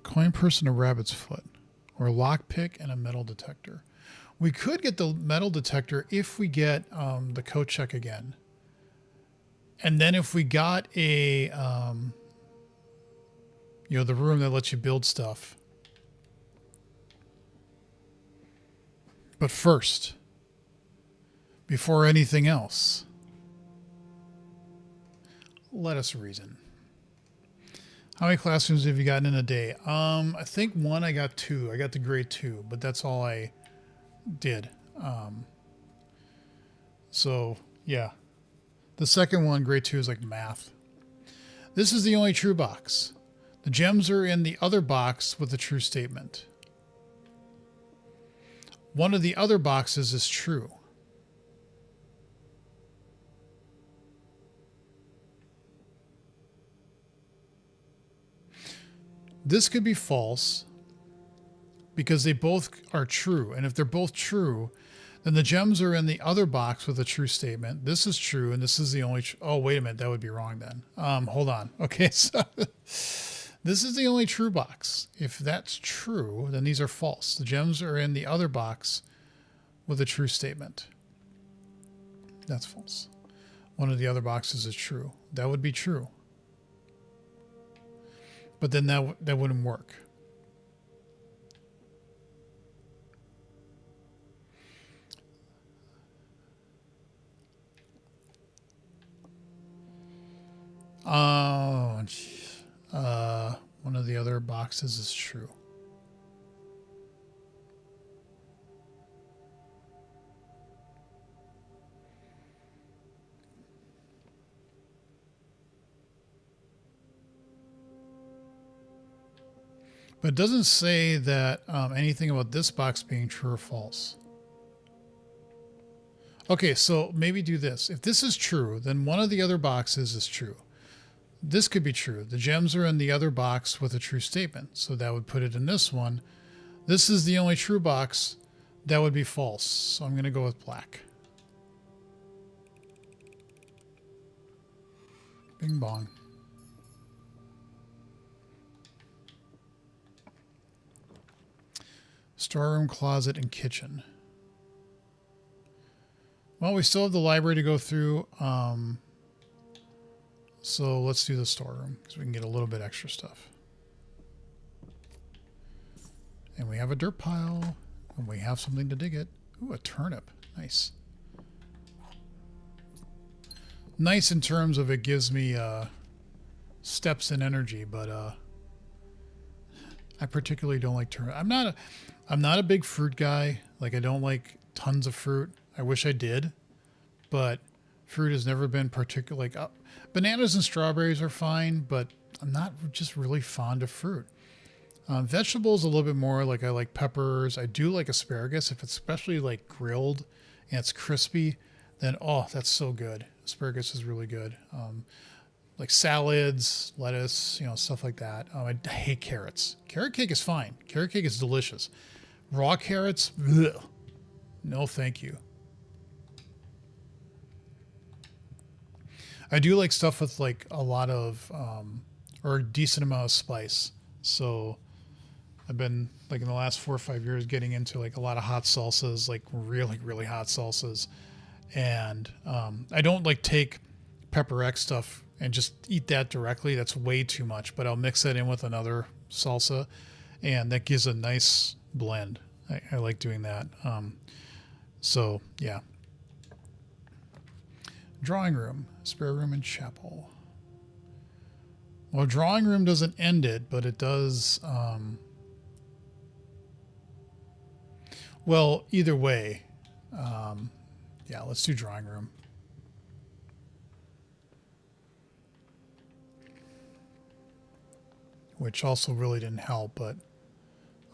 Coin purse and a rabbit's foot. Or a lockpick and a metal detector. We could get the metal detector if we get the code check again. And then if we got a, you know, the room that lets you build stuff. But first, before anything else, let us reason. How many classrooms have you gotten in a day? I think one, I got 2. I got the grade 2, but that's all I did. So yeah, the second one, grade 2, is like math. This is the only true box. The gems are in the other box with the true statement. One of the other boxes is true. This could be false because they both are true. And if they're both true, then the gems are in the other box with a true statement. This is true, and this is the only... Oh, wait a minute. That would be wrong then. Hold on. Okay, so this is the only true box. If that's true, then these are false. The gems are in the other box with a true statement. That's false. One of the other boxes is true. That would be true. But then that wouldn't work. Oh, jeez. One of the other boxes is true. But it doesn't say that anything about this box being true or false. Okay, so maybe do this. If this is true, then one of the other boxes is true. This could be true. The gems are in the other box with a true statement. So that would put it in this one. This is the only true box. That would be false. So I'm going to go with black. Bing bong. Storeroom, closet, and kitchen. Well, we still have the library to go through. So let's do the storeroom because we can get a little bit extra stuff. And we have a dirt pile. And we have something to dig it. Ooh, a turnip. Nice. Nice in terms of it gives me steps and energy, but I particularly don't like turnip. I'm not a big fruit guy. Like, I don't like tons of fruit. I wish I did, but fruit has never been particularly like bananas and strawberries are fine, but I'm not just really fond of fruit. Vegetables a little bit more. Like, I like peppers. I do like asparagus if it's especially like grilled and it's crispy. Then that's so good. Asparagus is really good. Like salads, lettuce, stuff like that. I hate carrots. Carrot cake is fine. Carrot cake is delicious. Raw carrots, ugh. No, thank you. I do like stuff with like a lot of, or a decent amount of spice. So I've been like in the last 4 or 5 years getting into like a lot of hot salsas, like really, really hot salsas. And I don't like take Pepper X stuff and just eat that directly. That's way too much, but I'll mix that in with another salsa and that gives a nice blend. I like doing that. So yeah. Drawing room, spare room, and chapel. Well, drawing room doesn't end it, but it does. Well, either way. Yeah, let's do drawing room. Which also really didn't help, but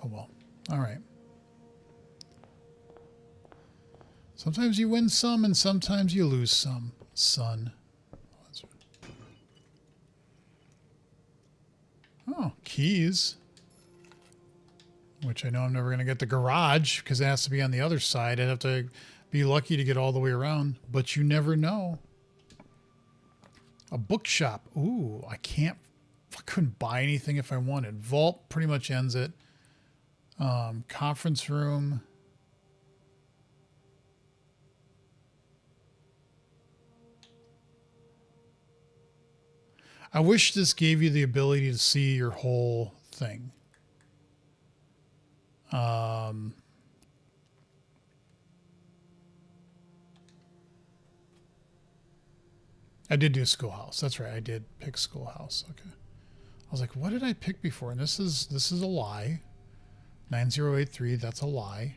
oh well. All right. Sometimes you win some and sometimes you lose some, son. Oh, keys. Which I know I'm never going to get the garage because it has to be on the other side. I'd have to be lucky to get all the way around, but you never know. A bookshop. Ooh, I couldn't buy anything if I wanted. Vault pretty much ends it. Conference room. I wish this gave you the ability to see your whole thing. I did do schoolhouse. That's right. I did pick schoolhouse. Okay. I was like, what did I pick before? And this is a lie. 9083. That's a lie.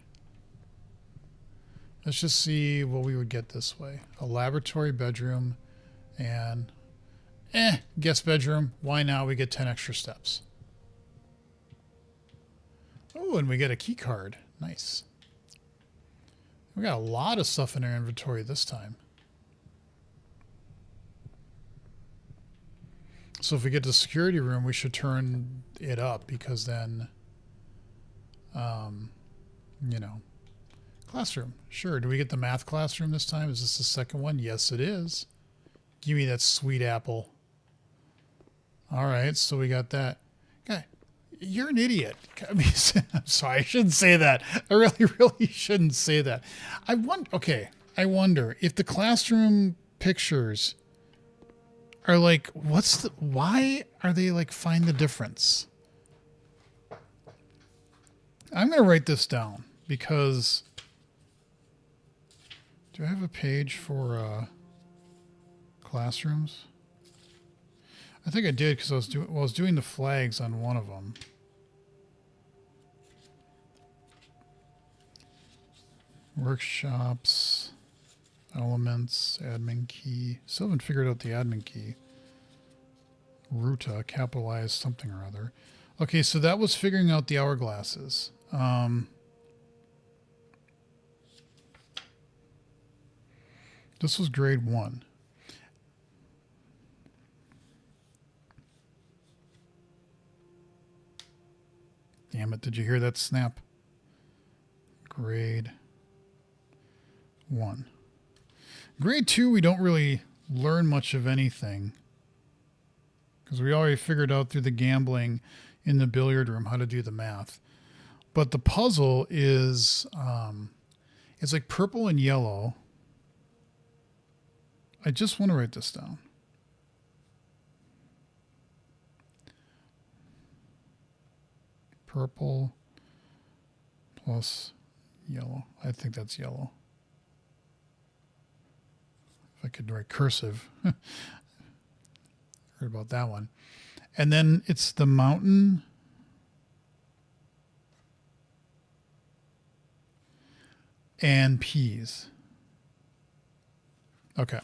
Let's just see what we would get this way. A laboratory bedroom and guest bedroom. Why not? We get 10 extra steps. Oh, and we get a key card. Nice. We got a lot of stuff in our inventory this time. So if we get to the security room, we should turn it up because then, classroom. Sure. Do we get the math classroom this time? Is this the second one? Yes, it is. Give me that sweet apple. All right. So we got that. Okay. You're an idiot. I mean, I'm sorry. I shouldn't say that. I really, really shouldn't say that. I wonder if the classroom pictures are like, why are they like, find the difference? I'm going to write this down because do I have a page for classrooms? I think I did because I was doing the flags on one of them. Workshops, elements, admin key. Still haven't figured out the admin key. Ruta, capitalized something or other. Okay, so that was figuring out the hourglasses. This was grade 1. Damn it, did you hear that snap? Grade 1. Grade 2, we don't really learn much of anything, because we already figured out through the gambling in the billiard room how to do the math. But the puzzle is, it's like purple and yellow. I just want to write this down. Purple plus yellow. I think that's yellow. If I could write cursive. Heard about that one. And then it's the mountain and peas. Okay.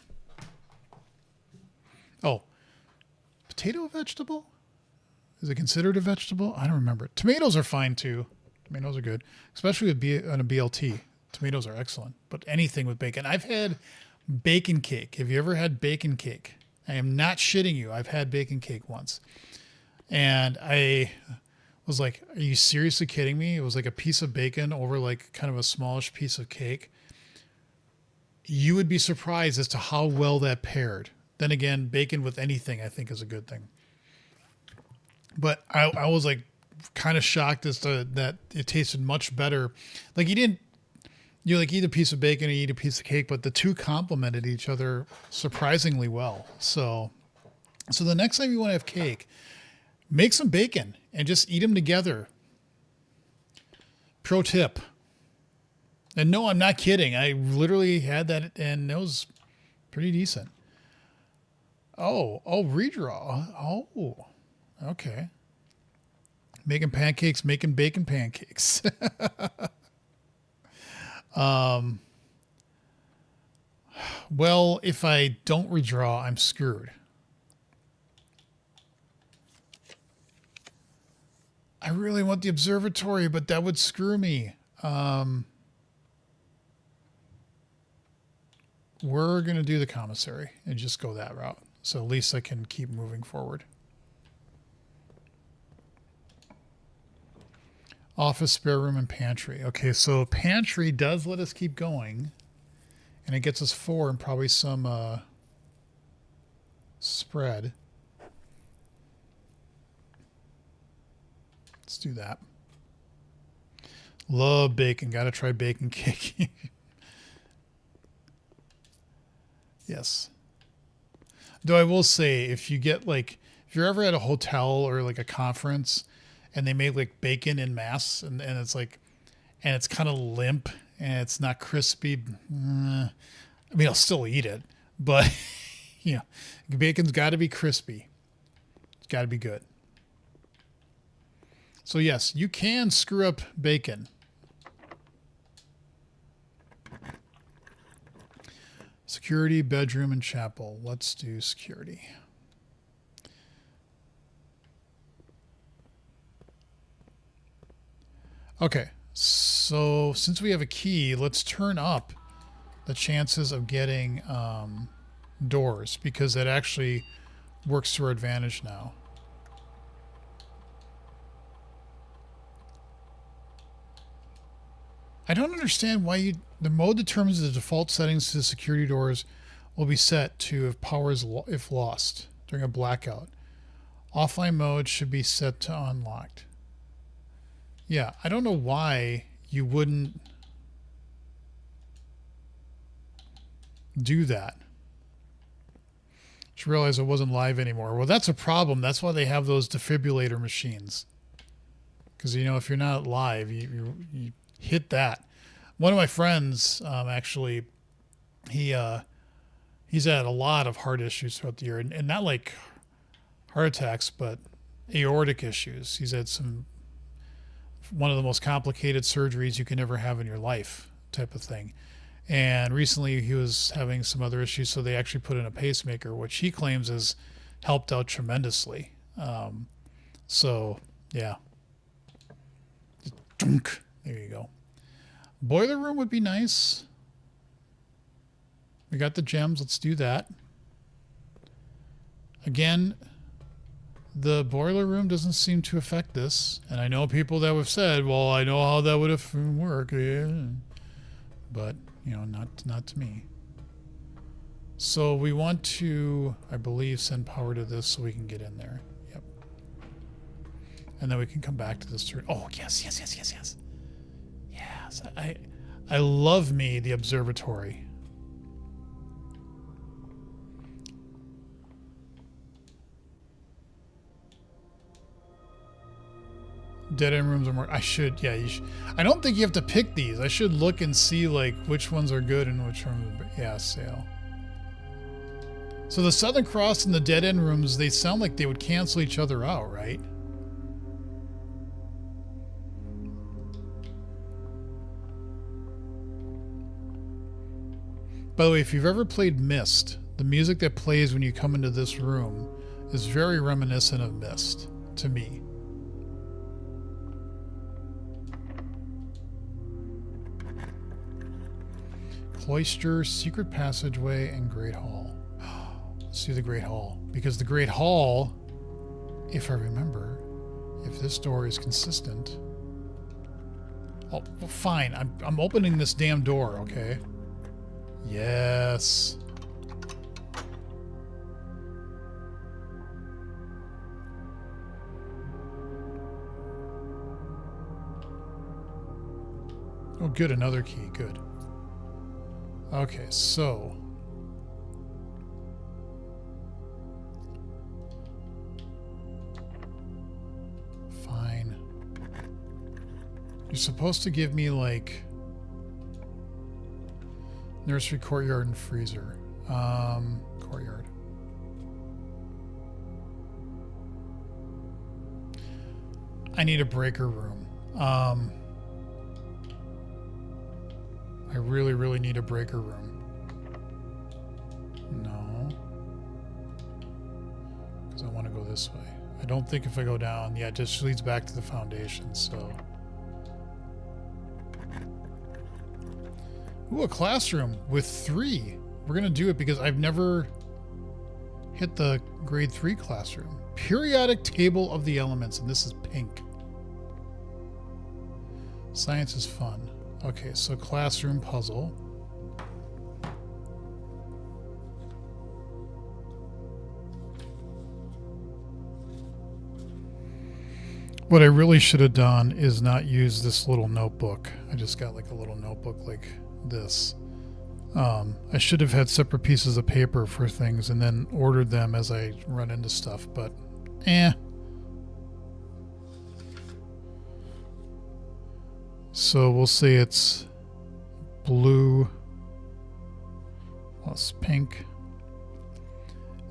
Oh, potato a vegetable? Is it considered a vegetable? I don't remember. Tomatoes are fine too. Tomatoes are good, especially on a BLT. Tomatoes are excellent, but anything with bacon. I've had bacon cake. Have you ever had bacon cake? I am not shitting you. I've had bacon cake once. And I was like, are you seriously kidding me? It was like a piece of bacon over like kind of a smallish piece of cake. You would be surprised as to how well that paired. Then again, bacon with anything I think is a good thing. But I was like kind of shocked as to that it tasted much better. Like you like eat a piece of bacon and eat a piece of cake, but the two complemented each other surprisingly well. So the next time you want to have cake, make some bacon and just eat them together. Pro tip. And no, I'm not kidding. I literally had that and it was pretty decent. Oh, redraw. Oh, okay. Making pancakes, making bacon pancakes. Well, if I don't redraw, I'm screwed. I really want the observatory, but that would screw me. We're going to do the commissary and just go that route. So at least I can keep moving forward. Office, spare room, and pantry. Okay, so pantry does let us keep going. And it gets us 4 and probably some spread. Let's do that. Love bacon. Got to try bacon cake. Yes. Though I will say, if you get like, if you're ever at a hotel or like a conference and they make like bacon in mass and it's like, and it's kind of limp and it's not crispy. I mean, I'll still eat it, but you know, bacon's got to be crispy. It's got to be good. So yes, you can screw up bacon. Security, bedroom, and chapel. Let's do security. Okay, so since we have a key, let's turn up the chances of getting doors, because that actually works to our advantage now. I don't understand why the mode determines the default settings to the security doors will be set to if power is if lost during a blackout. Offline mode should be set to unlocked. Yeah, I don't know why you wouldn't do that. Just realized it wasn't live anymore. Well, that's a problem. That's why they have those defibrillator machines. Because, you know, if you're not live, you hit that. One of my friends, actually, he's had a lot of heart issues throughout the year, and not like heart attacks, but aortic issues. He's had one of the most complicated surgeries you can ever have in your life type of thing. And recently he was having some other issues, so they actually put in a pacemaker, which he claims has helped out tremendously. So, yeah. There you go. Boiler room would be nice. We got the gems. Let's do that. Again, the boiler room doesn't seem to affect this. And I know people that have said, well, I know how that would have worked. Yeah. But, you know, not to me. So we want to, I believe, send power to this so we can get in there. Yep. And then we can come back to this turn. Oh, yes. Yes. I love me the observatory. Dead end rooms are more. Yeah, you should. I don't think you have to pick these. I should look and see like which ones are good and which ones are. Yeah, sale. So the Southern Cross and the dead end rooms, they sound like they would cancel each other out, right? By the way, if you've ever played Myst, the music that plays when you come into this room is very reminiscent of Myst to me. Cloister, secret passageway, and Great Hall. Let's do the Great Hall. Because the Great Hall, if I remember, if this door is consistent... Oh, well, fine. I'm opening this damn door, okay? Yes. Oh, good. Another key. Good. Okay, so... Fine. You're supposed to give me, like... Nursery, courtyard, and freezer. Courtyard. I need a breaker room. I really, really need a breaker room. No. Because I want to go this way. I don't think if I go down, yeah, it just leads back to the foundation, so... Ooh, a classroom with 3. We're going to do it because I've never hit the grade 3 classroom. Periodic table of the elements, and this is pink. Science is fun. Okay, so classroom puzzle. What I really should have done is not use this little notebook. I just got like a little notebook like this. I should have had separate pieces of paper for things and then ordered them as I run into stuff, but So we'll say it's blue plus pink,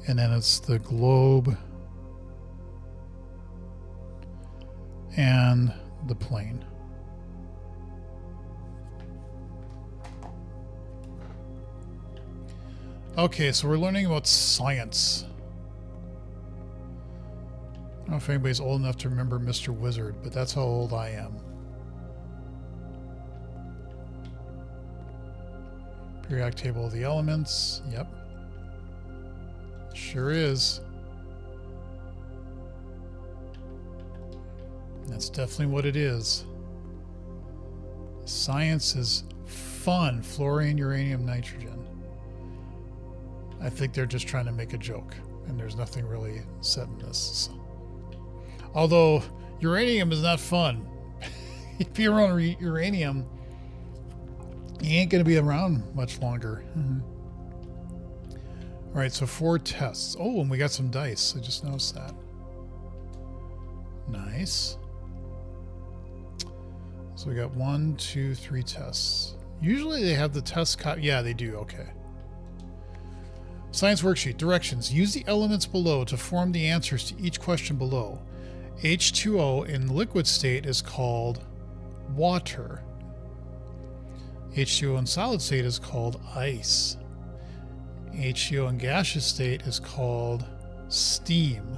and then it's the globe and the plane. Okay, so we're learning about science. I don't know if anybody's old enough to remember Mr. Wizard, but that's how old I am. Periodic table of the elements. Yep. Sure is. That's definitely what it is. Science is fun. Fluorine, uranium, nitrogen. I think they're just trying to make a joke, and there's nothing really said in this. So. Although uranium is not fun. If you're on uranium, you ain't going to be around much longer. All right, so 4 tests. Oh, and we got some dice. I just noticed that. Nice. So we got 1, 2, 3 tests. Usually they have the test copy. Yeah, they do. Okay. Science worksheet. Directions. Use the elements below to form the answers to each question below. H2O in liquid state is called water. H2O in solid state is called ice. H2O in gaseous state is called steam.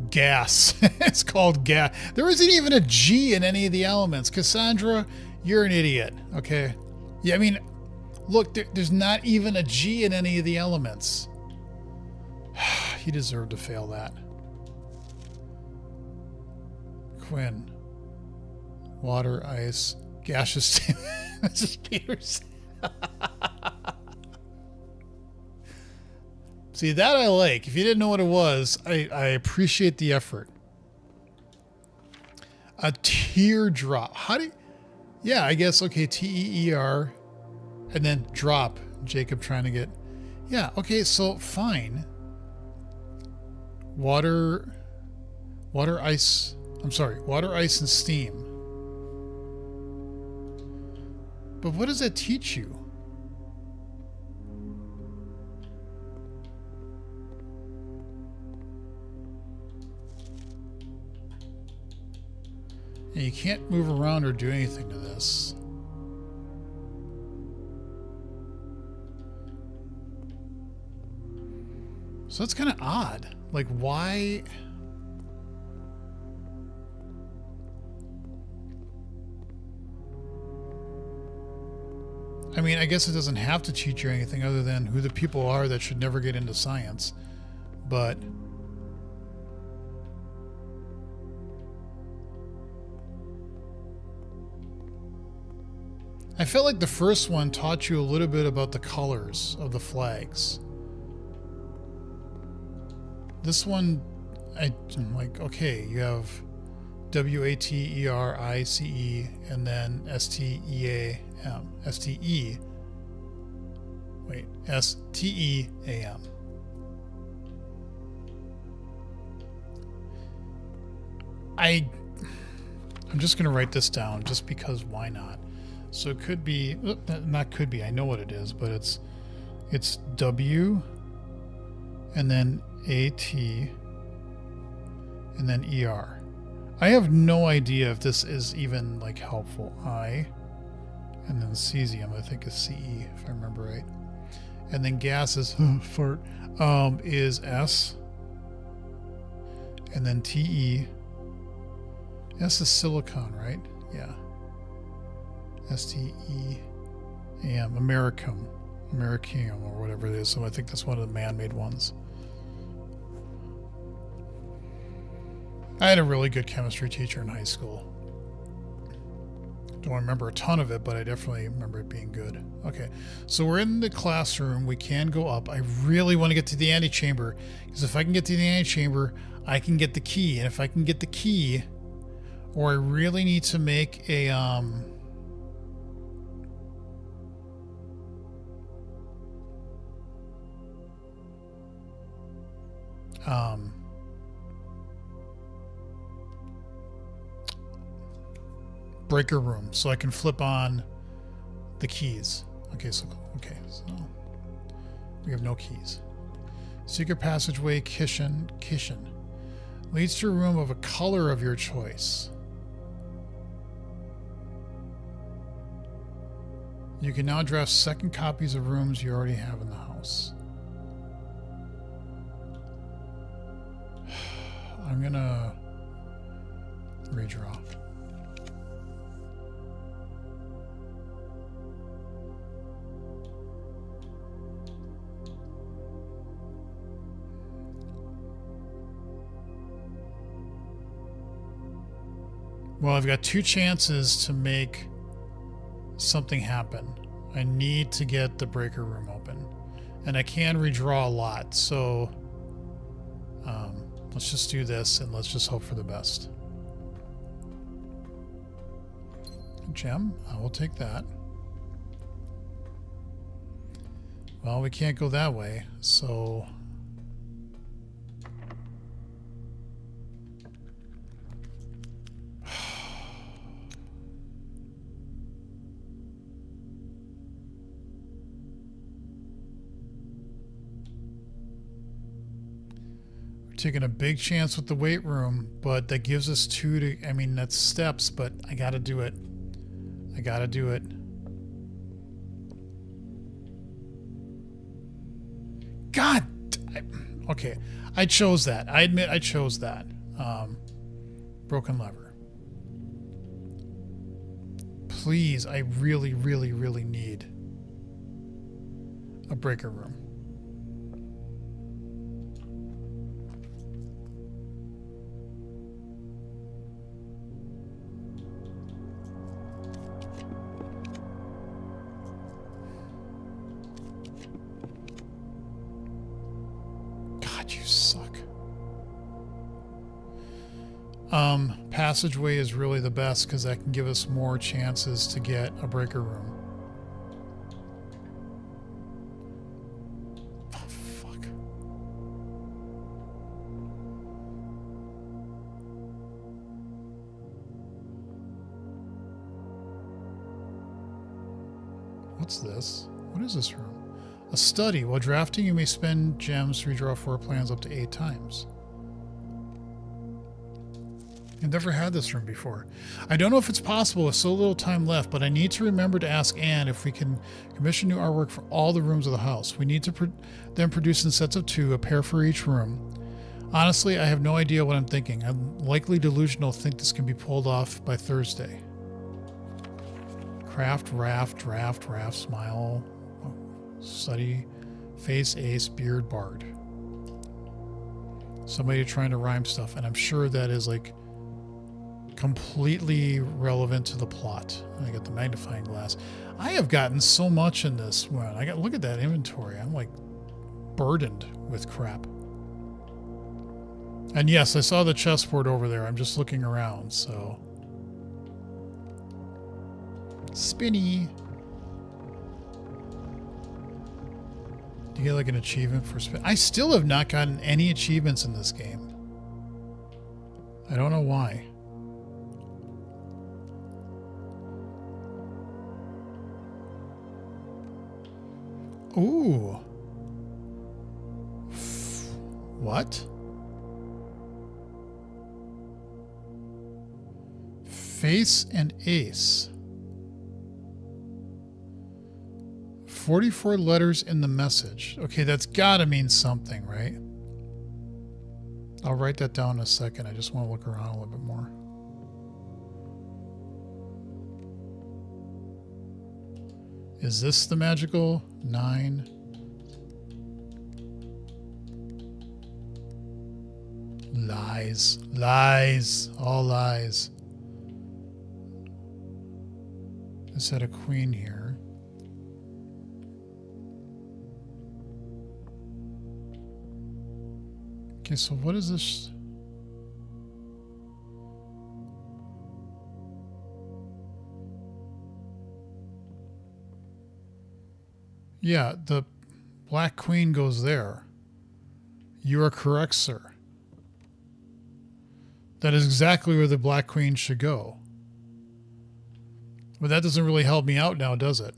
Gas. It's called gas. There isn't even a G in any of the elements. Cassandra, you're an idiot. Okay. Yeah, I mean, look, there's not even a G in any of the elements. You deserve to fail that. Quinn. Water, ice, gaseous steam. This is Peter's. See, that I like. If you didn't know what it was, I appreciate the effort. A teardrop. How do you... Yeah, I guess, okay, T-E-E-R. And then drop. Jacob trying to get... Yeah, okay, so fine. Water, ice... I'm sorry, water, ice, and steam. But what does that teach you? And you can't move around or do anything to this. So that's kind of odd. Like, why? I mean, I guess it doesn't have to teach you anything other than who the people are that should never get into science. But... I felt like the first one taught you a little bit about the colors of the flags. This one, I'm like, okay, you have W-A-T-E-R-I-C-E and then S-T-E-A-M. S-T-E. Wait, S-T-E-A-M. I'm just going to write this down just because why not? So it could be, not could be, I know what it is, but it's W and then A-T and then E-R. I have no idea if this is even like helpful. I and then cesium, I think is C-E if I remember right. And then gas is fart, is S and then T-E. S is silicon, right? Yeah. S-T-E-A-M, Americum, or whatever it is. So I think that's one of the man-made ones. I had a really good chemistry teacher in high school. Don't remember a ton of it, but I definitely remember it being good. Okay, so we're in the classroom. We can go up. I really want to get to the antechamber, because if I can get to the antechamber, I can get the key. And if I can get the key, or I really need to make a... breaker room, so I can flip on the keys. Okay, so we have no keys. Secret passageway, kitchen leads to a room of a color of your choice. You can now draft second copies of rooms you already have in the house. I'm gonna redraw. Well, I've got two chances to make something happen. I need to get the breaker room open, and I can redraw a lot, so let's just do this and let's just hope for the best. Gem, I will take that. Well, we can't go that way, so taking a big chance with the weight room, but that gives us 2 to, I mean, that's steps, but I gotta do it. I gotta do it. God! Okay, I chose that. I admit I chose that. Broken lever. Please, I really, really, really need a breaker room. God, you suck. Passageway is really the best because that can give us more chances to get a breaker room. Oh, fuck. What's this? What is this room? A study. While drafting, you may spend gems to redraw 4 plans up to 8 times. I've never had this room before. I don't know if it's possible with so little time left, but I need to remember to ask Anne if we can commission new artwork for all the rooms of the house. We need to then produce in sets of 2, a pair for each room. Honestly, I have no idea what I'm thinking. I'm likely delusional to think this can be pulled off by Thursday. Craft, raft, draft, raft, smile, study, face, ace, beard, bard. Somebody trying to rhyme stuff, and I'm sure that is like completely relevant to the plot. I got the magnifying glass. I have gotten so much in this one. Look at that inventory. I'm like burdened with crap. And yes, I saw the chessboard over there. I'm just looking around, so. Spinny. Do you get like an achievement for spin? I still have not gotten any achievements in this game. I don't know why. Ooh. What? Face and ace. 44 letters in the message. Okay, that's gotta mean something, right? I'll write that down in a second. I just want to look around a little bit more. Is this the magical 9? Lies. Lies. All lies. This had a queen here. Okay, so what is this? Yeah, the black queen goes there. You are correct, sir. That is exactly where the black queen should go. But that doesn't really help me out now, does it?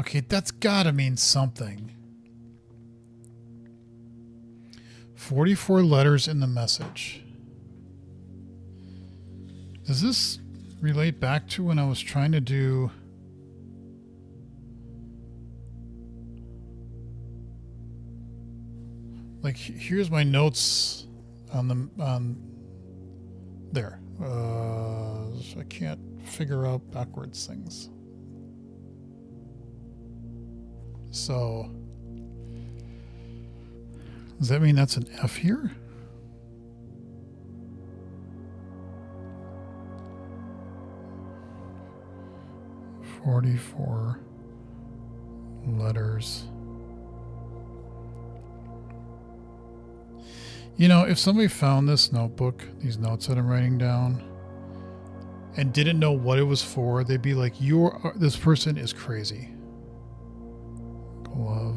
Okay, that's gotta mean something. 44 letters in the message. Does this relate back to when I was trying to do... Like, here's my notes on the... there. I can't figure out backwards things. So... Does that mean that's an F here? "44 letters." You know, if somebody found this notebook, these notes that I'm writing down, and didn't know what it was for, they'd be like, this person is crazy. Glove.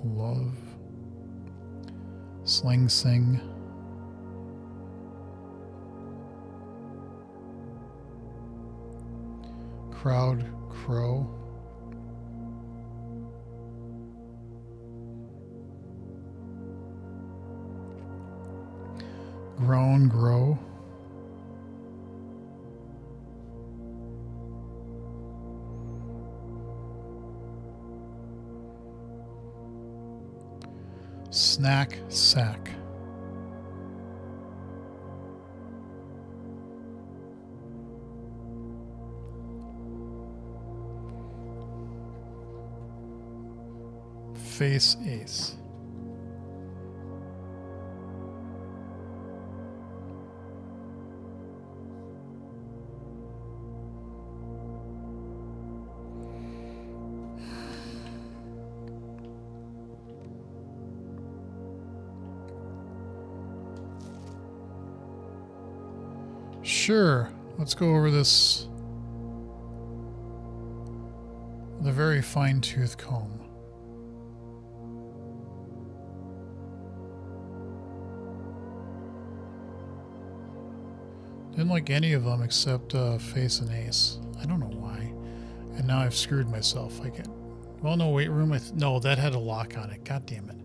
Love. Sling Sing. Crowd, crow. Groan, grow. Snack, sack. Face, ace. Sure, let's go over this. The very fine-tooth comb. Didn't like any of them except face and ace. I don't know why. And now I've screwed myself. I get. Well, no, weight room. No, that had a lock on it. God damn it.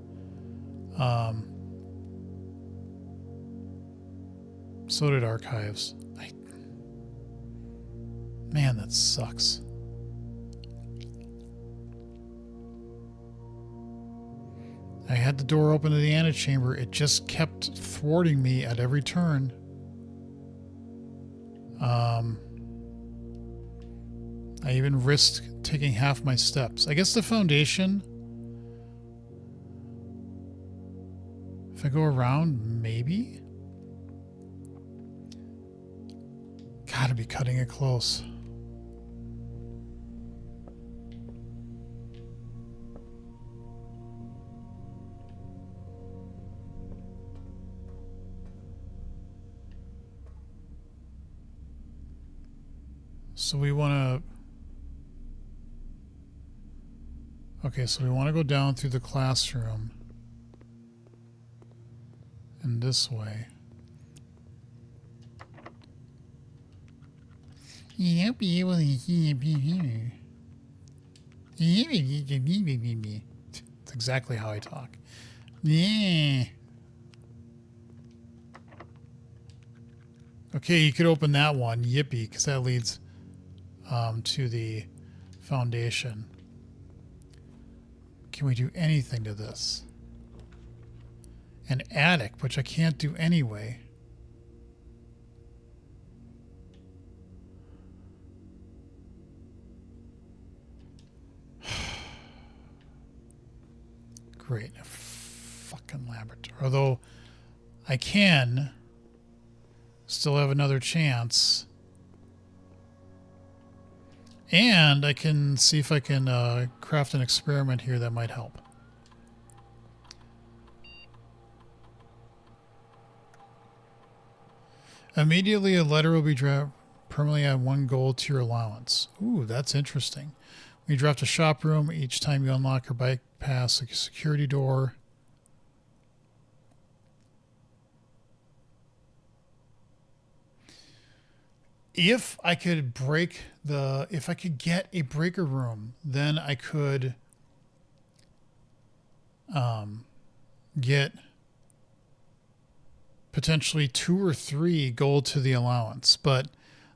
So did archives. Man, that sucks. I had the door open to the antechamber. It just kept thwarting me at every turn. I even risked taking half my steps. I guess the foundation, if I go around, maybe? Gotta be cutting it close. So we want to... Okay, so we want to go down through the classroom. And this way. You'll be able to hear me. It's exactly how I talk. Yeah. Okay, you could open that one. Yippee, because that leads to the foundation. Can we do anything to this? An attic, which I can't do anyway. Great. A fucking laboratory. Although I can still have another chance. And I can see if I can craft an experiment here that might help. Immediately a letter will be drafted. Permanently add 1 gold to your allowance. Ooh, that's interesting. When you draft a shop room, each time you unlock or bypass a security door. If I could if I could get a breaker room, then I could get potentially 2 or 3 gold to the allowance, but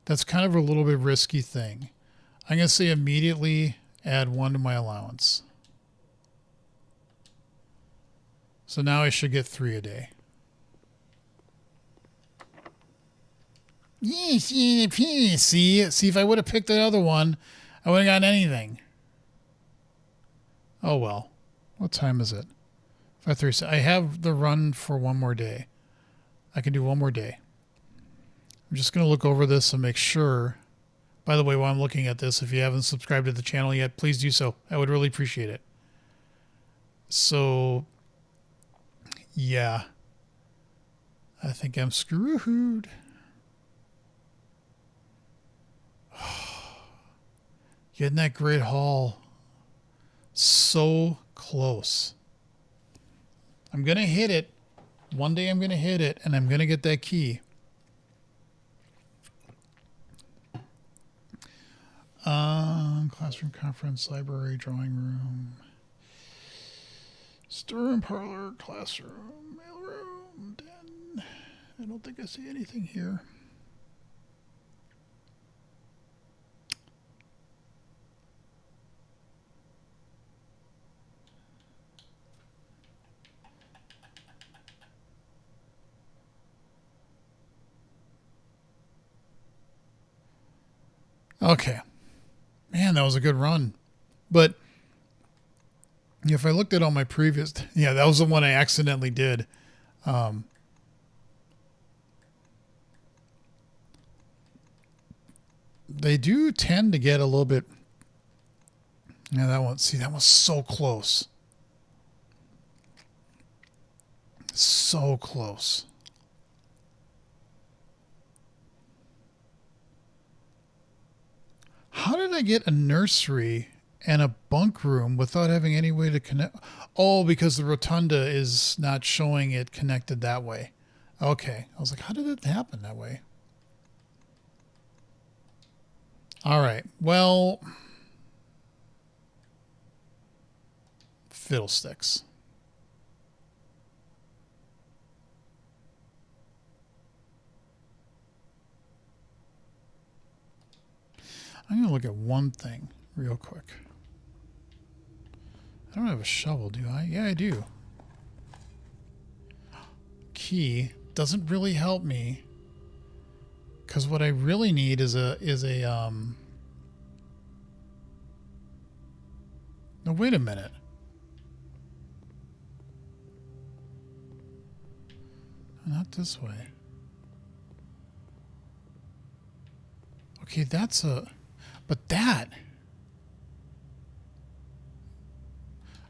that's kind of a little bit risky thing. I'm going to say immediately add 1 to my allowance. So now I should get 3 a day. See, if I would have picked the other one, I wouldn't have gotten anything. Oh well. What time is it? 5:30. I have the run for 1 more day. I can do 1 more day. I'm just going to look over this and make sure. By the way, while I'm looking at this, if you haven't subscribed to the channel yet, please do so. I would really appreciate it. So, yeah. I think I'm screwed. Getting that Great Hall so close. I'm going to hit it. One day I'm going to hit it, and I'm going to get that key. Classroom, conference, library, drawing room, storeroom, parlor, classroom, mailroom, den. I don't think I see anything here. Okay. Man, that was a good run. But if I looked at all my previous... Yeah, that was the one I accidentally did. They do tend to get a little bit... Yeah, that one... See, that was so close. So close. How did I get a nursery and a bunk room without having any way to connect? Oh, because the rotunda is not showing it connected that way. Okay. I was like, how did it happen that way? All right. Well, fiddlesticks. I'm going to look at one thing real quick. I don't have a shovel, do I? Yeah, I do. Key doesn't really help me, because what I really need is a No, wait a minute. Not this way. Okay, that's a... But that...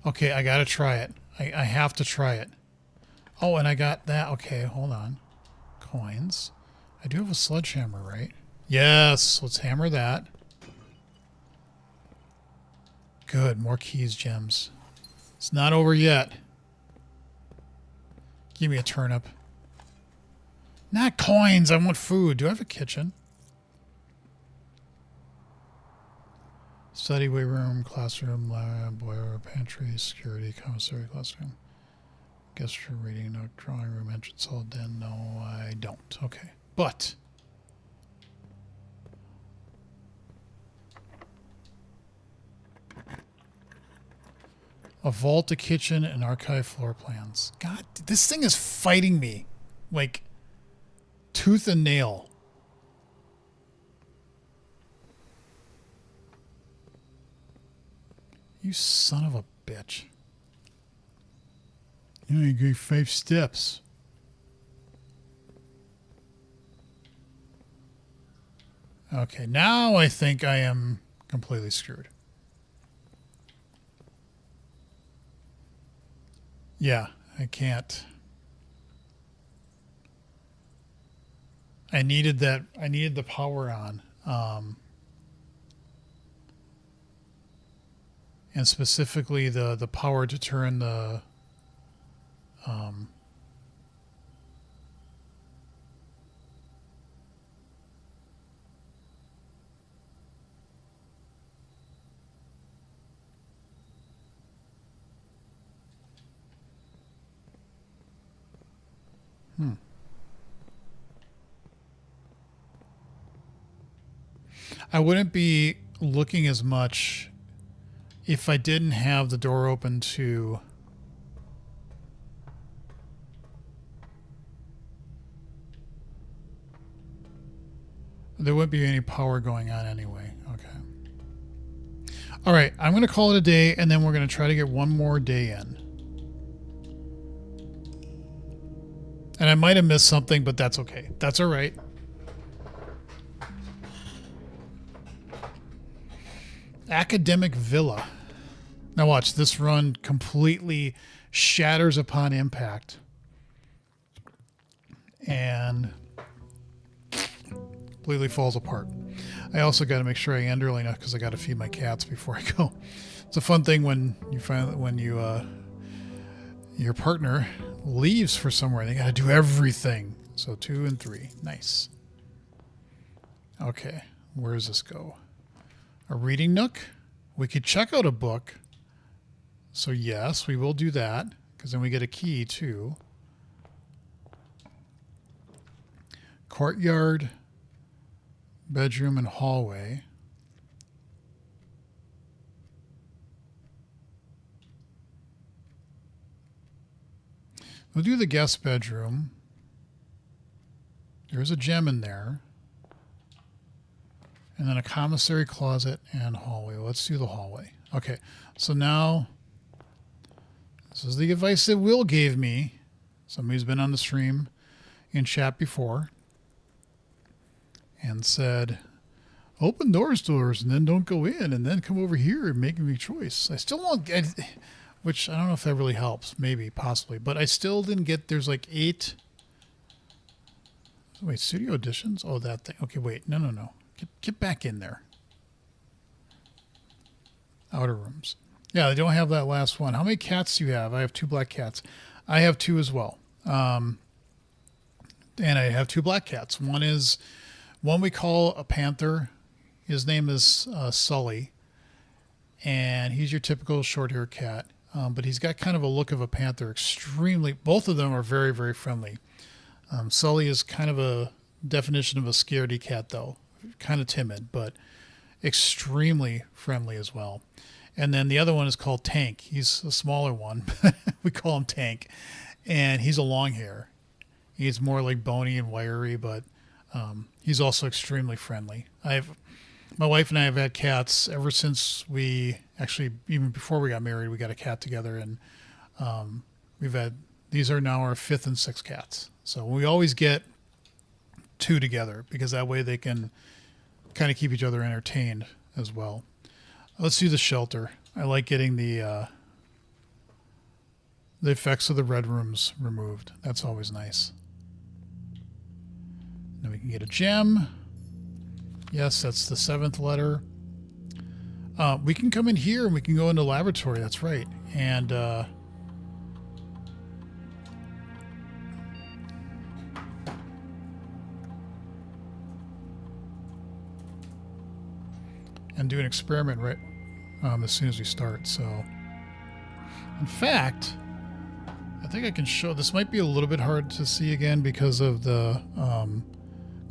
Okay, I gotta try it. I have to try it. Oh, and I got that. Okay, hold on. Coins. I do have a sledgehammer, right? Yes, let's hammer that. Good, more keys, gems. It's not over yet. Give me a turnip. Not coins, I want food. Do I have a kitchen? Study, weight room, classroom, lab, boiler, pantry, security, commissary, classroom. Guest room, reading nook, drawing room, entrance hall, den. No, I don't. Okay. But a vault, a kitchen, and archive floor plans. God, this thing is fighting me like tooth and nail. You son of a bitch. You only gave 5 steps. Okay, now I think I am completely screwed. Yeah, I can't. I needed that. I needed the power on. And specifically the power to turn the I wouldn't be looking as much if I didn't have the door open to... There wouldn't be any power going on anyway. Okay. All right, I'm going to call it a day, and then we're going to try to get one more day in. And I might have missed something, but that's okay. That's all right. Academic Villa. Now watch, this run completely shatters upon impact. And completely falls apart. I also got to make sure I end early enough because I got to feed my cats before I go. It's a fun thing when you find that when you your partner leaves for somewhere, they got to do everything. So 2 and 3, nice. Okay, where does this go? A reading nook. We could check out a book. So yes, we will do that, because then we get a key too. Courtyard, bedroom, and hallway. We'll do the guest bedroom. There's a gem in there. And then a commissary closet and hallway. Let's do the hallway. Okay, so now this is the advice that Will gave me. Somebody who's been on the stream in chat before. And said, open doors, and then don't go in, and then come over here and make a choice. I still don't get, which I don't know if that really helps. Maybe, possibly. But I still didn't get, there's like 8. Wait, studio editions? Oh, that thing. Okay, wait. No. Get back in there. Outer rooms. Yeah, they don't have that last one. How many cats do you have? I have 2 black cats. I have 2 as well. And I have 2 black cats. One we call a panther. His name is Sully. And he's your typical short-haired cat. But he's got kind of a look of a panther. Both of them are very, very friendly. Sully is kind of a definition of a scaredy cat, though. Kind of timid, but extremely friendly as well. And then the other one is called Tank. He's a smaller one. We call him Tank. And he's a long hair. He's more like bony and wiry, but he's also extremely friendly. My wife and I have had cats ever since even before we got married, we got a cat together, and these are now our 5th and 6th cats. So we always get 2 together, because that way they can kind of keep each other entertained as well. Let's do the shelter. I like getting the effects of the red rooms removed. That's always nice. Then we can get a gem. Yes, that's the 7th letter. We can come in here and we can go into laboratory. That's right. And do an experiment right as soon as we start. So, in fact, I think I can show. This might be a little bit hard to see again because of the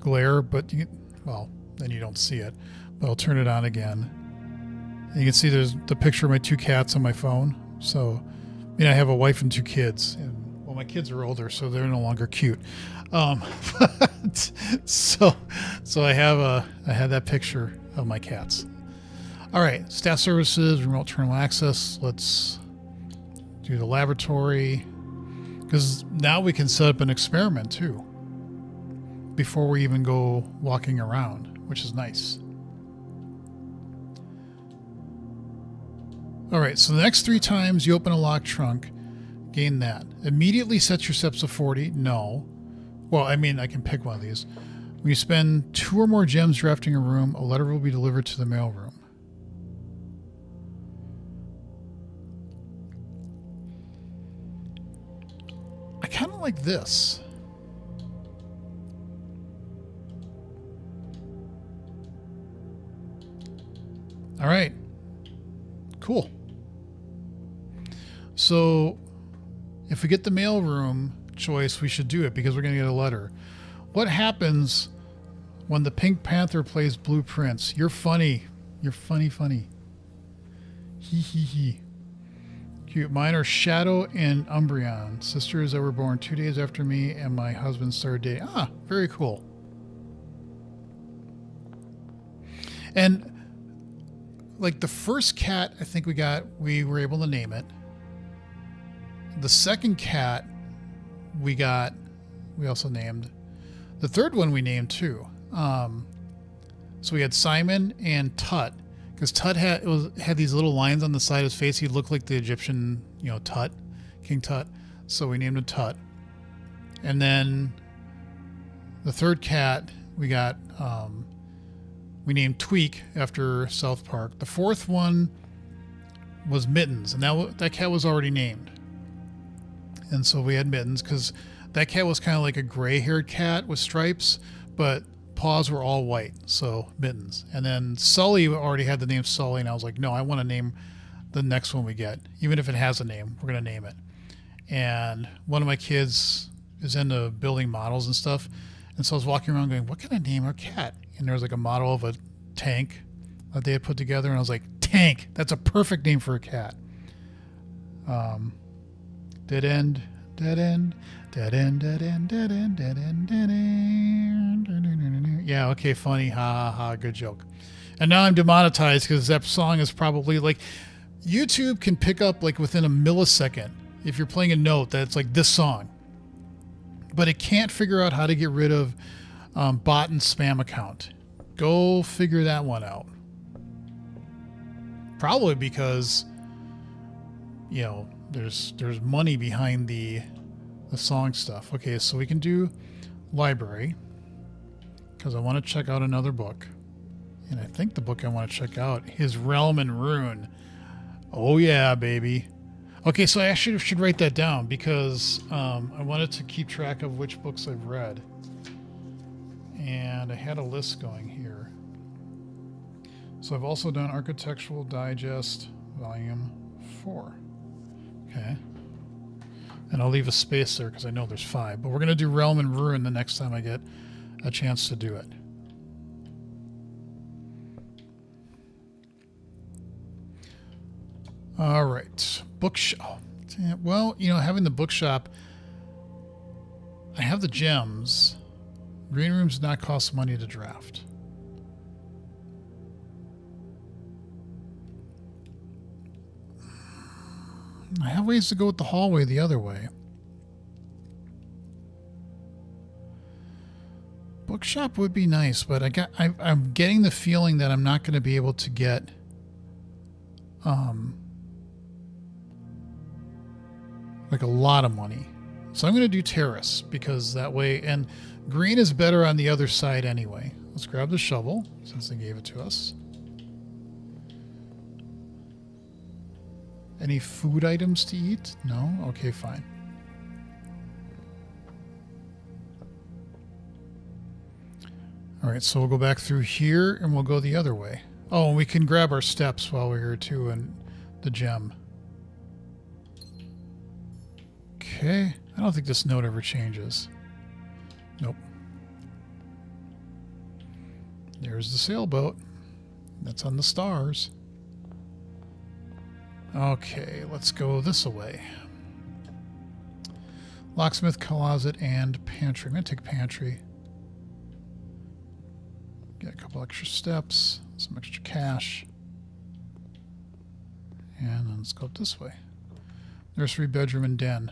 glare, but then you don't see it. But I'll turn it on again. And you can see there's the picture of my 2 cats on my phone. So, I have a wife and 2 kids. And, my kids are older, so they're no longer cute. So I have that picture of my cats. All right, staff services, remote terminal access. Let's do the laboratory, because now we can set up an experiment too before we even go walking around, which is nice. All right, so the next 3 times you open a locked trunk, gain that. Immediately set your steps to 40. No. Well, I can pick one of these. When you spend 2 or more gems drafting a room, a letter will be delivered to the mailroom. I kind of like this. All right. Cool. So if we get the mailroom choice, we should do it because we're going to get a letter. What happens when the Pink Panther plays Blueprints? You're funny. You're funny. Hee hee hee. Cute. Mine are Shadow and Umbreon, sisters that were born 2 days after me and my husband started dating. Ah, very cool. And like the first cat, I think we were able to name it. The second cat we also named. The third one we named too. So we had Simon and Tut, because Tut had these little lines on the side of his face. He looked like the Egyptian, Tut, King Tut. So we named him Tut. And then the third cat we named Tweak after South Park. The fourth one was Mittens, and that cat was already named. And so we had Mittens because that cat was kind of like a gray-haired cat with stripes, but paws were all white, so Mittens. And then Sully already had the name Sully, and I was like, no, I want to name the next one we get. Even if it has a name, we're going to name it. And one of my kids is into building models and stuff. And so I was walking around going, what can I name our cat? And there was like a model of a tank that they had put together. And I was like, Tank, that's a perfect name for a cat. Dead end, dead end, dead end, dead end, dead end, dead end, dead end. Yeah, okay, funny. Ha ha ha, good joke. And now I'm demonetized because that song is probably like, YouTube can pick up like within a millisecond if you're playing a note that's like this song. But it can't figure out how to get rid of bot and spam account. Go figure that one out. Probably because, you know, there's money behind the song stuff. Okay, so we can do library because I want to check out another book. And I think the book I want to check out is Realm and Rune. Oh yeah, baby. Okay, so I actually should write that down because I wanted to keep track of which books I've read. And I had a list going here. So I've also done Architectural Digest, Volume 4. Okay. And I'll leave a space there because I know there's 5. But we're going to do Realm and Ruin the next time I get a chance to do it. All right. Bookshop. Well, you know, having the bookshop, I have the gems. Green rooms do not cost money to draft. I have ways to go with the hallway the other way. Bookshop would be nice, but I'm getting the feeling that I'm not going to be able to get like a lot of money. So I'm going to do terrace because that way, and green is better on the other side anyway. Let's grab the shovel since they gave it to us. Any food items to eat? No? Okay, fine. All right, so we'll go back through here and we'll go the other way. Oh, and we can grab our steps while we're here too and the gem. Okay, I don't think this note ever changes. Nope. There's the sailboat. That's on the stars. Okay, let's go this way. Locksmith, closet, and pantry. I'm going to take pantry. Get a couple extra steps, some extra cash. And then let's go up this way. Nursery, bedroom, and den.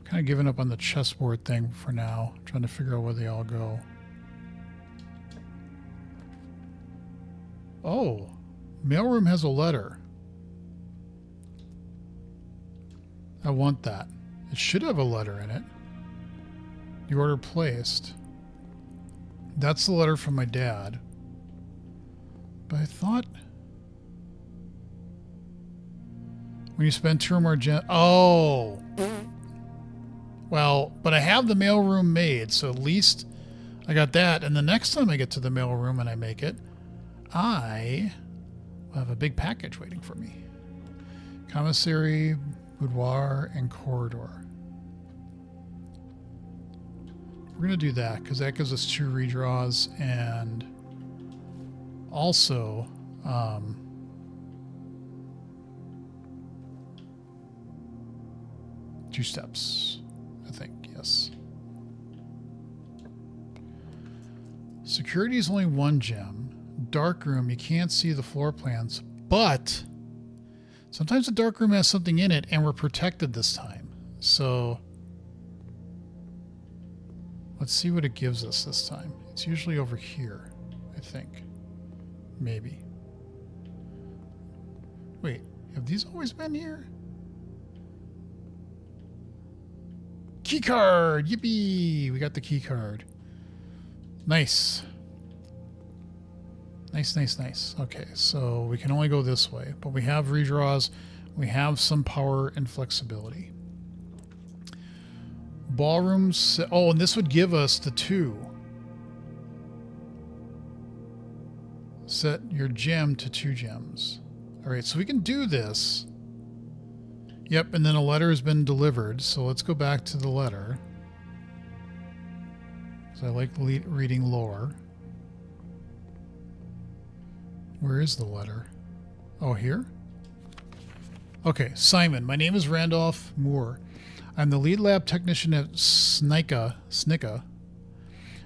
Kind of giving up on the chessboard thing for now. Trying to figure out where they all go. Oh, mailroom has a letter. I want that. It should have a letter in it. The order placed. That's the letter from my dad. But I thought when you spend 2 or more oh. Well, but I have the mailroom made, so at least I got that. And the next time I get to the mailroom and I make it, I will have a big package waiting for me. Commissary, boudoir, and corridor. We're going to do that because that gives us 2 redraws and also 2 steps, I think, yes. Security is only 1 gem. Dark room, you can't see the floor plans, but sometimes the dark room has something in it and we're protected this time. So let's see what it gives us this time. It's usually over here, I think. Maybe. Wait, have these always been here? Key card! Yippee! We got the key card. Nice. Nice, nice, nice. Okay, so we can only go this way, but we have redraws. We have some power and flexibility. Ballrooms. Oh, and this would give us the 2. Set your gem to 2 gems. All right, so we can do this. Yep, and then a letter has been delivered. So let's go back to the letter. Because I like reading lore. Where is the letter? Oh, here? Okay, Simon. My name is Randolph Moore. I'm the lead lab technician at SNICA,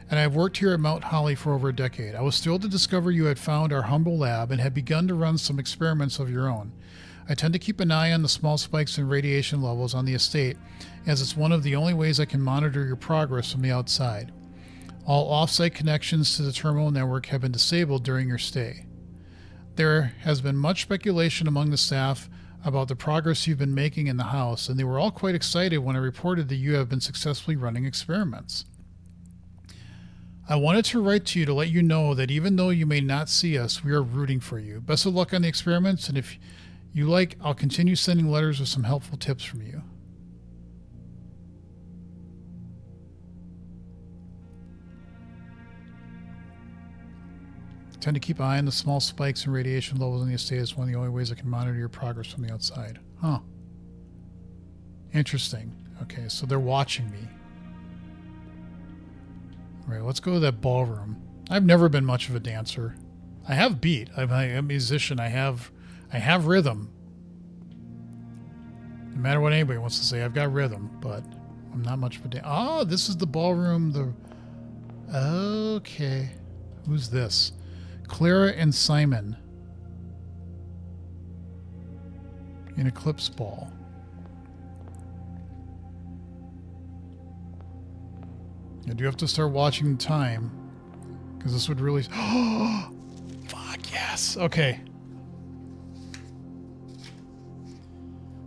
and I've worked here at Mount Holly for over a decade. I was thrilled to discover you had found our humble lab and had begun to run some experiments of your own. I tend to keep an eye on the small spikes in radiation levels on the estate, as it's one of the only ways I can monitor your progress from the outside. All off-site connections to the terminal network have been disabled during your stay. There has been much speculation among the staff about the progress you've been making in the house, and they were all quite excited when I reported that you have been successfully running experiments. I wanted to write to you to let you know that even though you may not see us, we are rooting for you. Best of luck on the experiments, and if you like, I'll continue sending letters with some helpful tips from you. Tend to keep an eye on the small spikes in radiation levels in the estate. It's one of the only ways I can monitor your progress from the outside. Huh. Interesting. Okay, so they're watching me. All right, let's go to that ballroom. I've never been much of a dancer. I have beat. I'm a musician. I have rhythm. No matter what anybody wants to say, I've got rhythm, but I'm not much of a dancer. Oh, this is the ballroom. Okay. Who's this? Clara and Simon in Eclipse Ball. I do have to start watching the time because this would really... Oh, fuck yes. Okay.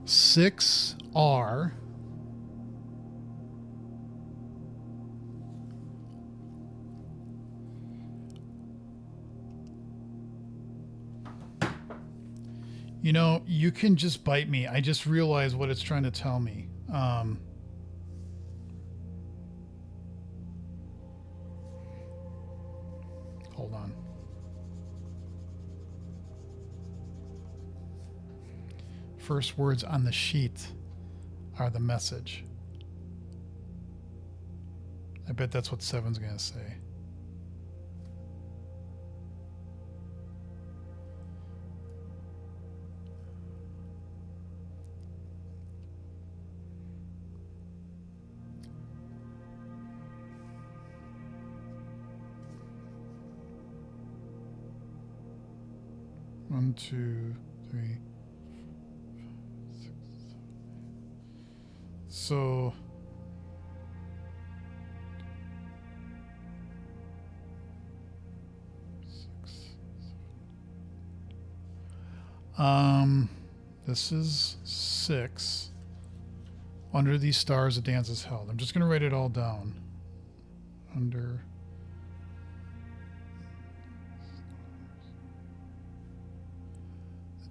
6R. You know, you can just bite me. I just realized what it's trying to tell me. Hold on. First words on the sheet are the message. I bet that's what 7's going to say. One, two, three, 6, 7. So this is 6. Under these stars, a dance is held. I'm just going to write it all down. Under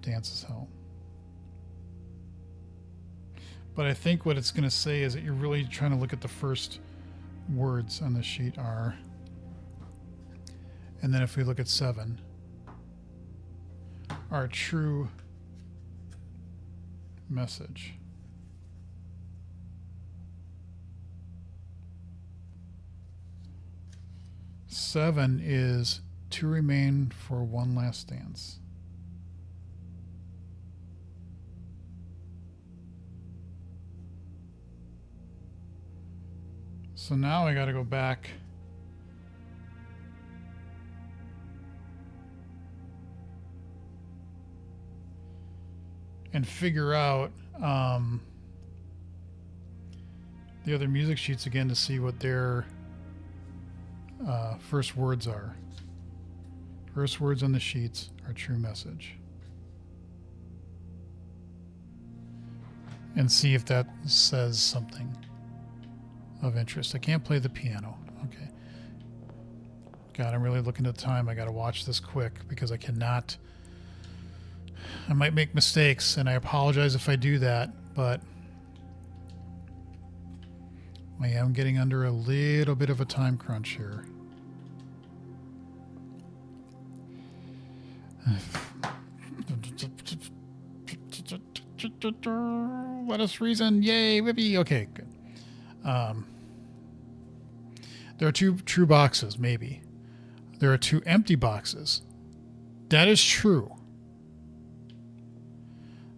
dance is hell. But I think what it's going to say is that you're really trying to look at the first words on the sheet are, and then if we look at 7, our true message. Seven is to remain for one last dance. So now I got to go back and figure out the other music sheets again to see what their first words are. First words on the sheets are true message. And see if that says something of interest. I can't play the piano. Okay. God, I'm really looking at the time. I got to watch this quick because I cannot. I might make mistakes, and I apologize if I do that, but I am getting under a little bit of a time crunch here. Let us reason. Yay, whippy. Okay, good. There are 2 true boxes, maybe. There are 2 empty boxes. That is true.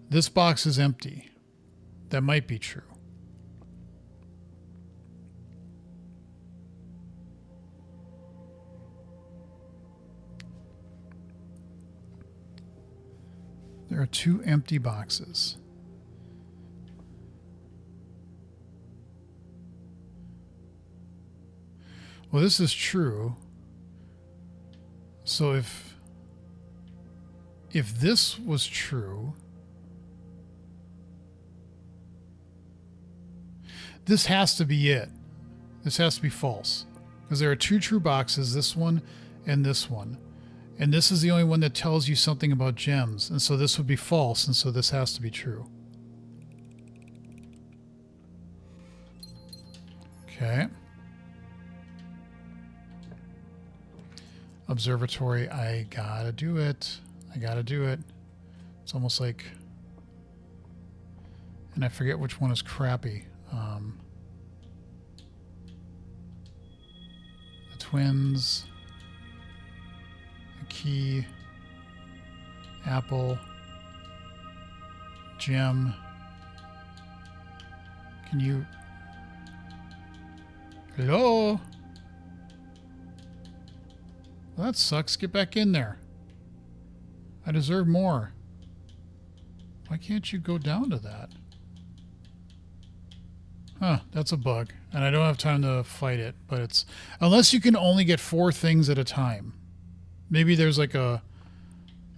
This box is empty. That might be true. There are 2 empty boxes. Well, this is true. So if this was true, this has to be it. This has to be false. Because there are 2 true boxes, this one and this one. And this is the only one that tells you something about gems. And so this would be false, and so this has to be true. Okay. Observatory, I gotta do it. I gotta do it. It's almost like... And I forget which one is crappy. The twins... Key, apple, gem. Can you... Hello? Well, that sucks. Get back in there. I deserve more. Why can't you go down to that? Huh, that's a bug. And I don't have time to fight it, but it's... Unless you can only get 4 things at a time. Maybe there's like a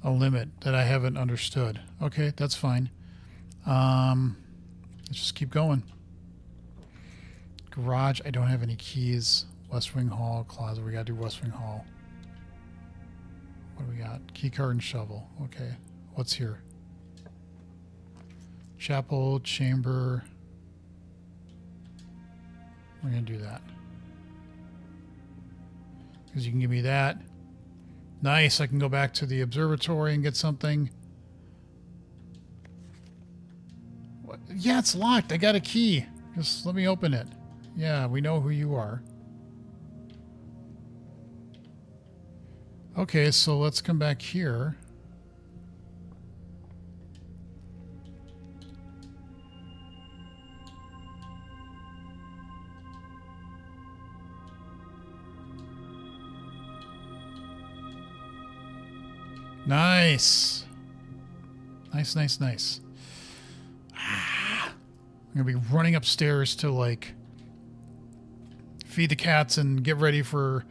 limit that I haven't understood. Okay, that's fine. Let's just keep going. Garage, I don't have any keys. West Wing Hall, closet, we gotta do West Wing Hall. What do we got? Key card and shovel. Okay, what's here? Chapel, chamber. We're gonna do that. Because you can give me that. Nice, I can go back to the observatory and get something. What? Yeah, it's locked. I got a key. Just let me open it. Yeah, we know who you are. Okay, so let's come back here. Nice. Nice, nice, nice. I'm going to be running upstairs to, like, feed the cats and get ready for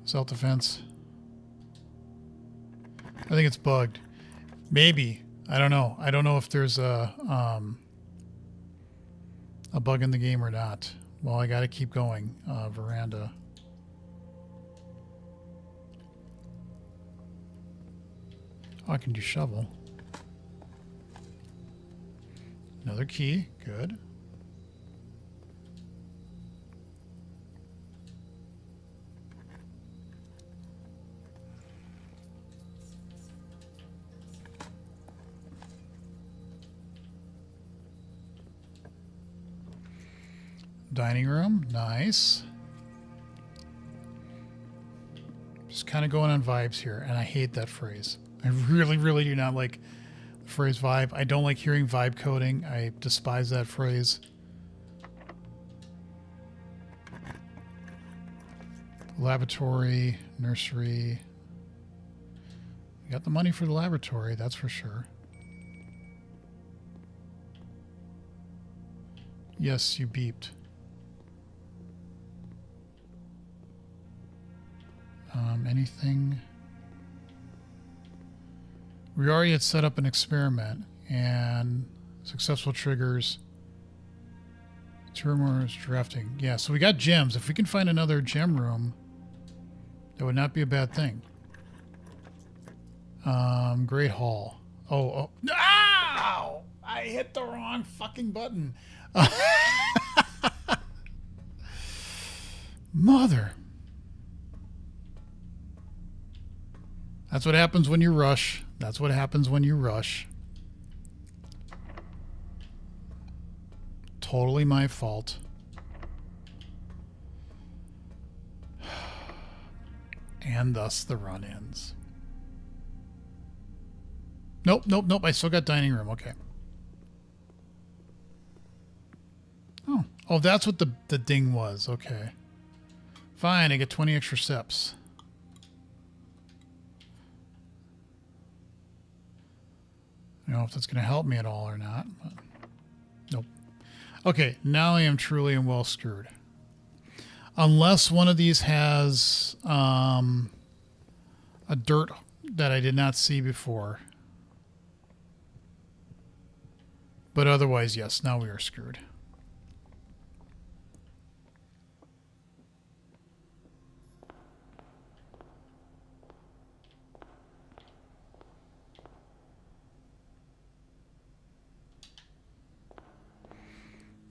self-defense. I think it's bugged. Maybe. I don't know. I don't know if there's a bug in the game or not. Well, I got to keep going. Veranda. Oh, I can do shovel. Another key. Good. Dining room. Nice. Just kind of going on vibes here, and I hate that phrase. I really, really do not like the phrase vibe. I don't like hearing vibe coding. I despise that phrase. Laboratory, nursery. We got the money for the laboratory, that's for sure. Yes, you beeped. Anything? We already had set up an experiment and successful triggers. 2 or more drafting. Yeah, so we got gems. If we can find another gem room, That would not be a bad thing. Great Hall. Oh. Ow! I hit the wrong fucking button. Mother. That's what happens when you rush. That's what happens when you rush. Totally my fault. And thus the run-ins. Nope. I still got dining room. Okay. Oh, that's what the ding was. Okay. Fine, I get 20 extra steps. I don't know if that's going to help me at all or not. But nope. Okay, now I am truly and well screwed. Unless one of these has a dirt that I did not see before. But otherwise, yes, now we are screwed.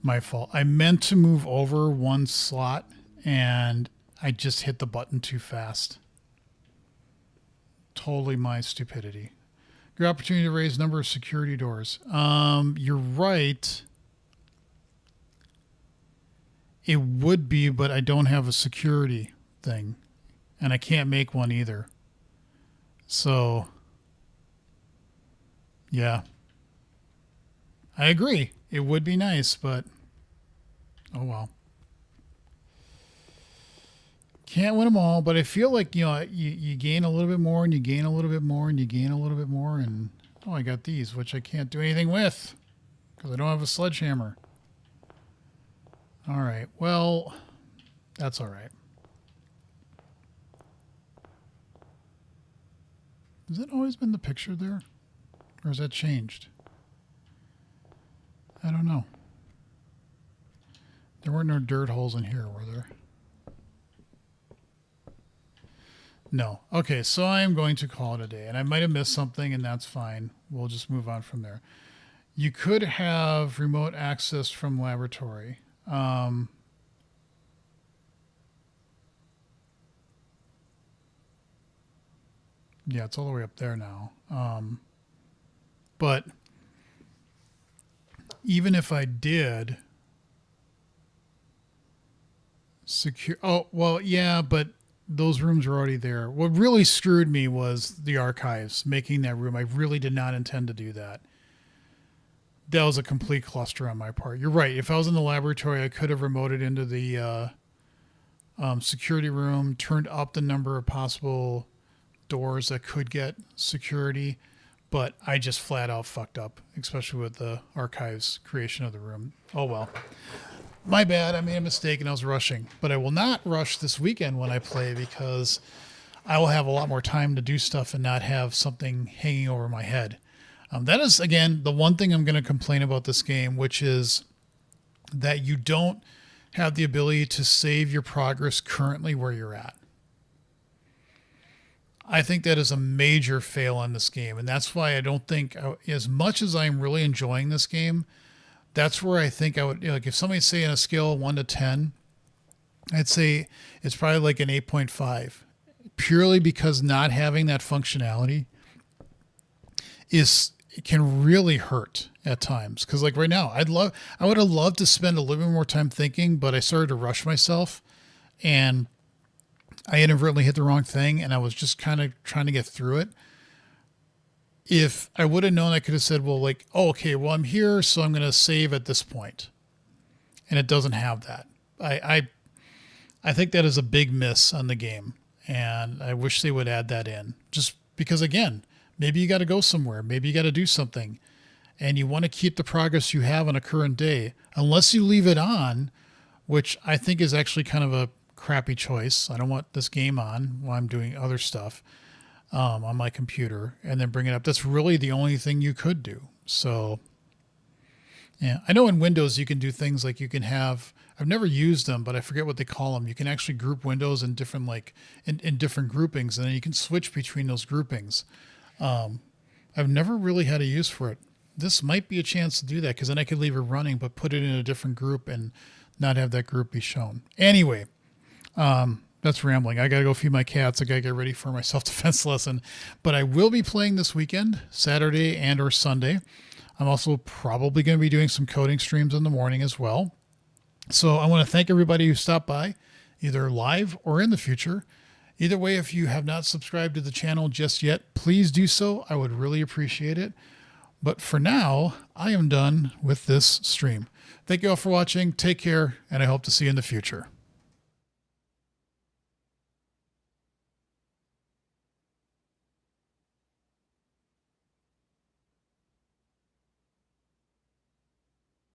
My fault. I meant to move over one slot and I just hit the button too fast. Totally my stupidity. Your opportunity to raise number of security doors. You're right. It would be, but I don't have a security thing. And I can't make one either. So, yeah. I agree. It would be nice, but oh well. Can't win them all, but I feel like, you gain a little bit more and you gain a little bit more and you gain a little bit more. And, oh, I got these, which I can't do anything with because I don't have a sledgehammer. All right. Well, that's all right. Has that always been the picture there? Or has that changed? I don't know. There weren't no dirt holes in here, were there? No. Okay, so I am going to call it a day. And I might have missed something, and that's fine. We'll just move on from there. You could have remote access from laboratory. Yeah, it's all the way up there now. But even if I did secure... Oh, well, yeah, but those rooms are already there. What really screwed me was the archives, making that room. I really did not intend to do that. That was a complete cluster on my part. You're right. If I was in the laboratory, I could have remoted into the security room, turned up the number of possible doors that could get security, but I just flat out fucked up, especially with the archives creation of the room. Oh well. My bad. I made a mistake and I was rushing, but I will not rush this weekend when I play because I will have a lot more time to do stuff and not have something hanging over my head. That is, again, the one thing I'm going to complain about this game, which is that you don't have the ability to save your progress currently where you're at. I think that is a major fail on this game, and that's why I don't think, as much as I'm really enjoying this game, that's where I think I would, like if somebody say on a scale of 1 to 10, I'd say it's probably like an 8.5, purely because not having that functionality it can really hurt at times. Because like right now, I would have loved to spend a little bit more time thinking, but I started to rush myself and I inadvertently hit the wrong thing and I was just kind of trying to get through it. If I would have known, I could have said, well, like, oh, okay, well, I'm here, so I'm going to save at this point. And it doesn't have that. I think that is a big miss on the game. And I wish they would add that in. Just because, again, maybe you got to go somewhere. Maybe you got to do something. And you want to keep the progress you have on a current day. Unless you leave it on, which I think is actually kind of a crappy choice. I don't want this game on while I'm doing other stuff on my computer and then bring it up. That's really the only thing you could do. So Yeah, I know in Windows you can do things like you can have. I've never used them, but I forget what they call them. You can actually group windows in different in different groupings, and then you can switch between those groupings. I've never really had a use for it. This might be a chance to do that because then I could leave it running, but put it in a different group and not have that group be shown. Anyway, that's rambling. I got to go feed my cats. I got to get ready for my self-defense lesson. But I will be playing this weekend, Saturday and or Sunday. I'm also probably going to be doing some coding streams in the morning as well. So I want to thank everybody who stopped by, either live or in the future. Either way, if you have not subscribed to the channel just yet, please do so. I would really appreciate it. But for now, I am done with this stream. Thank you all for watching. Take care, and I hope to see you in the future.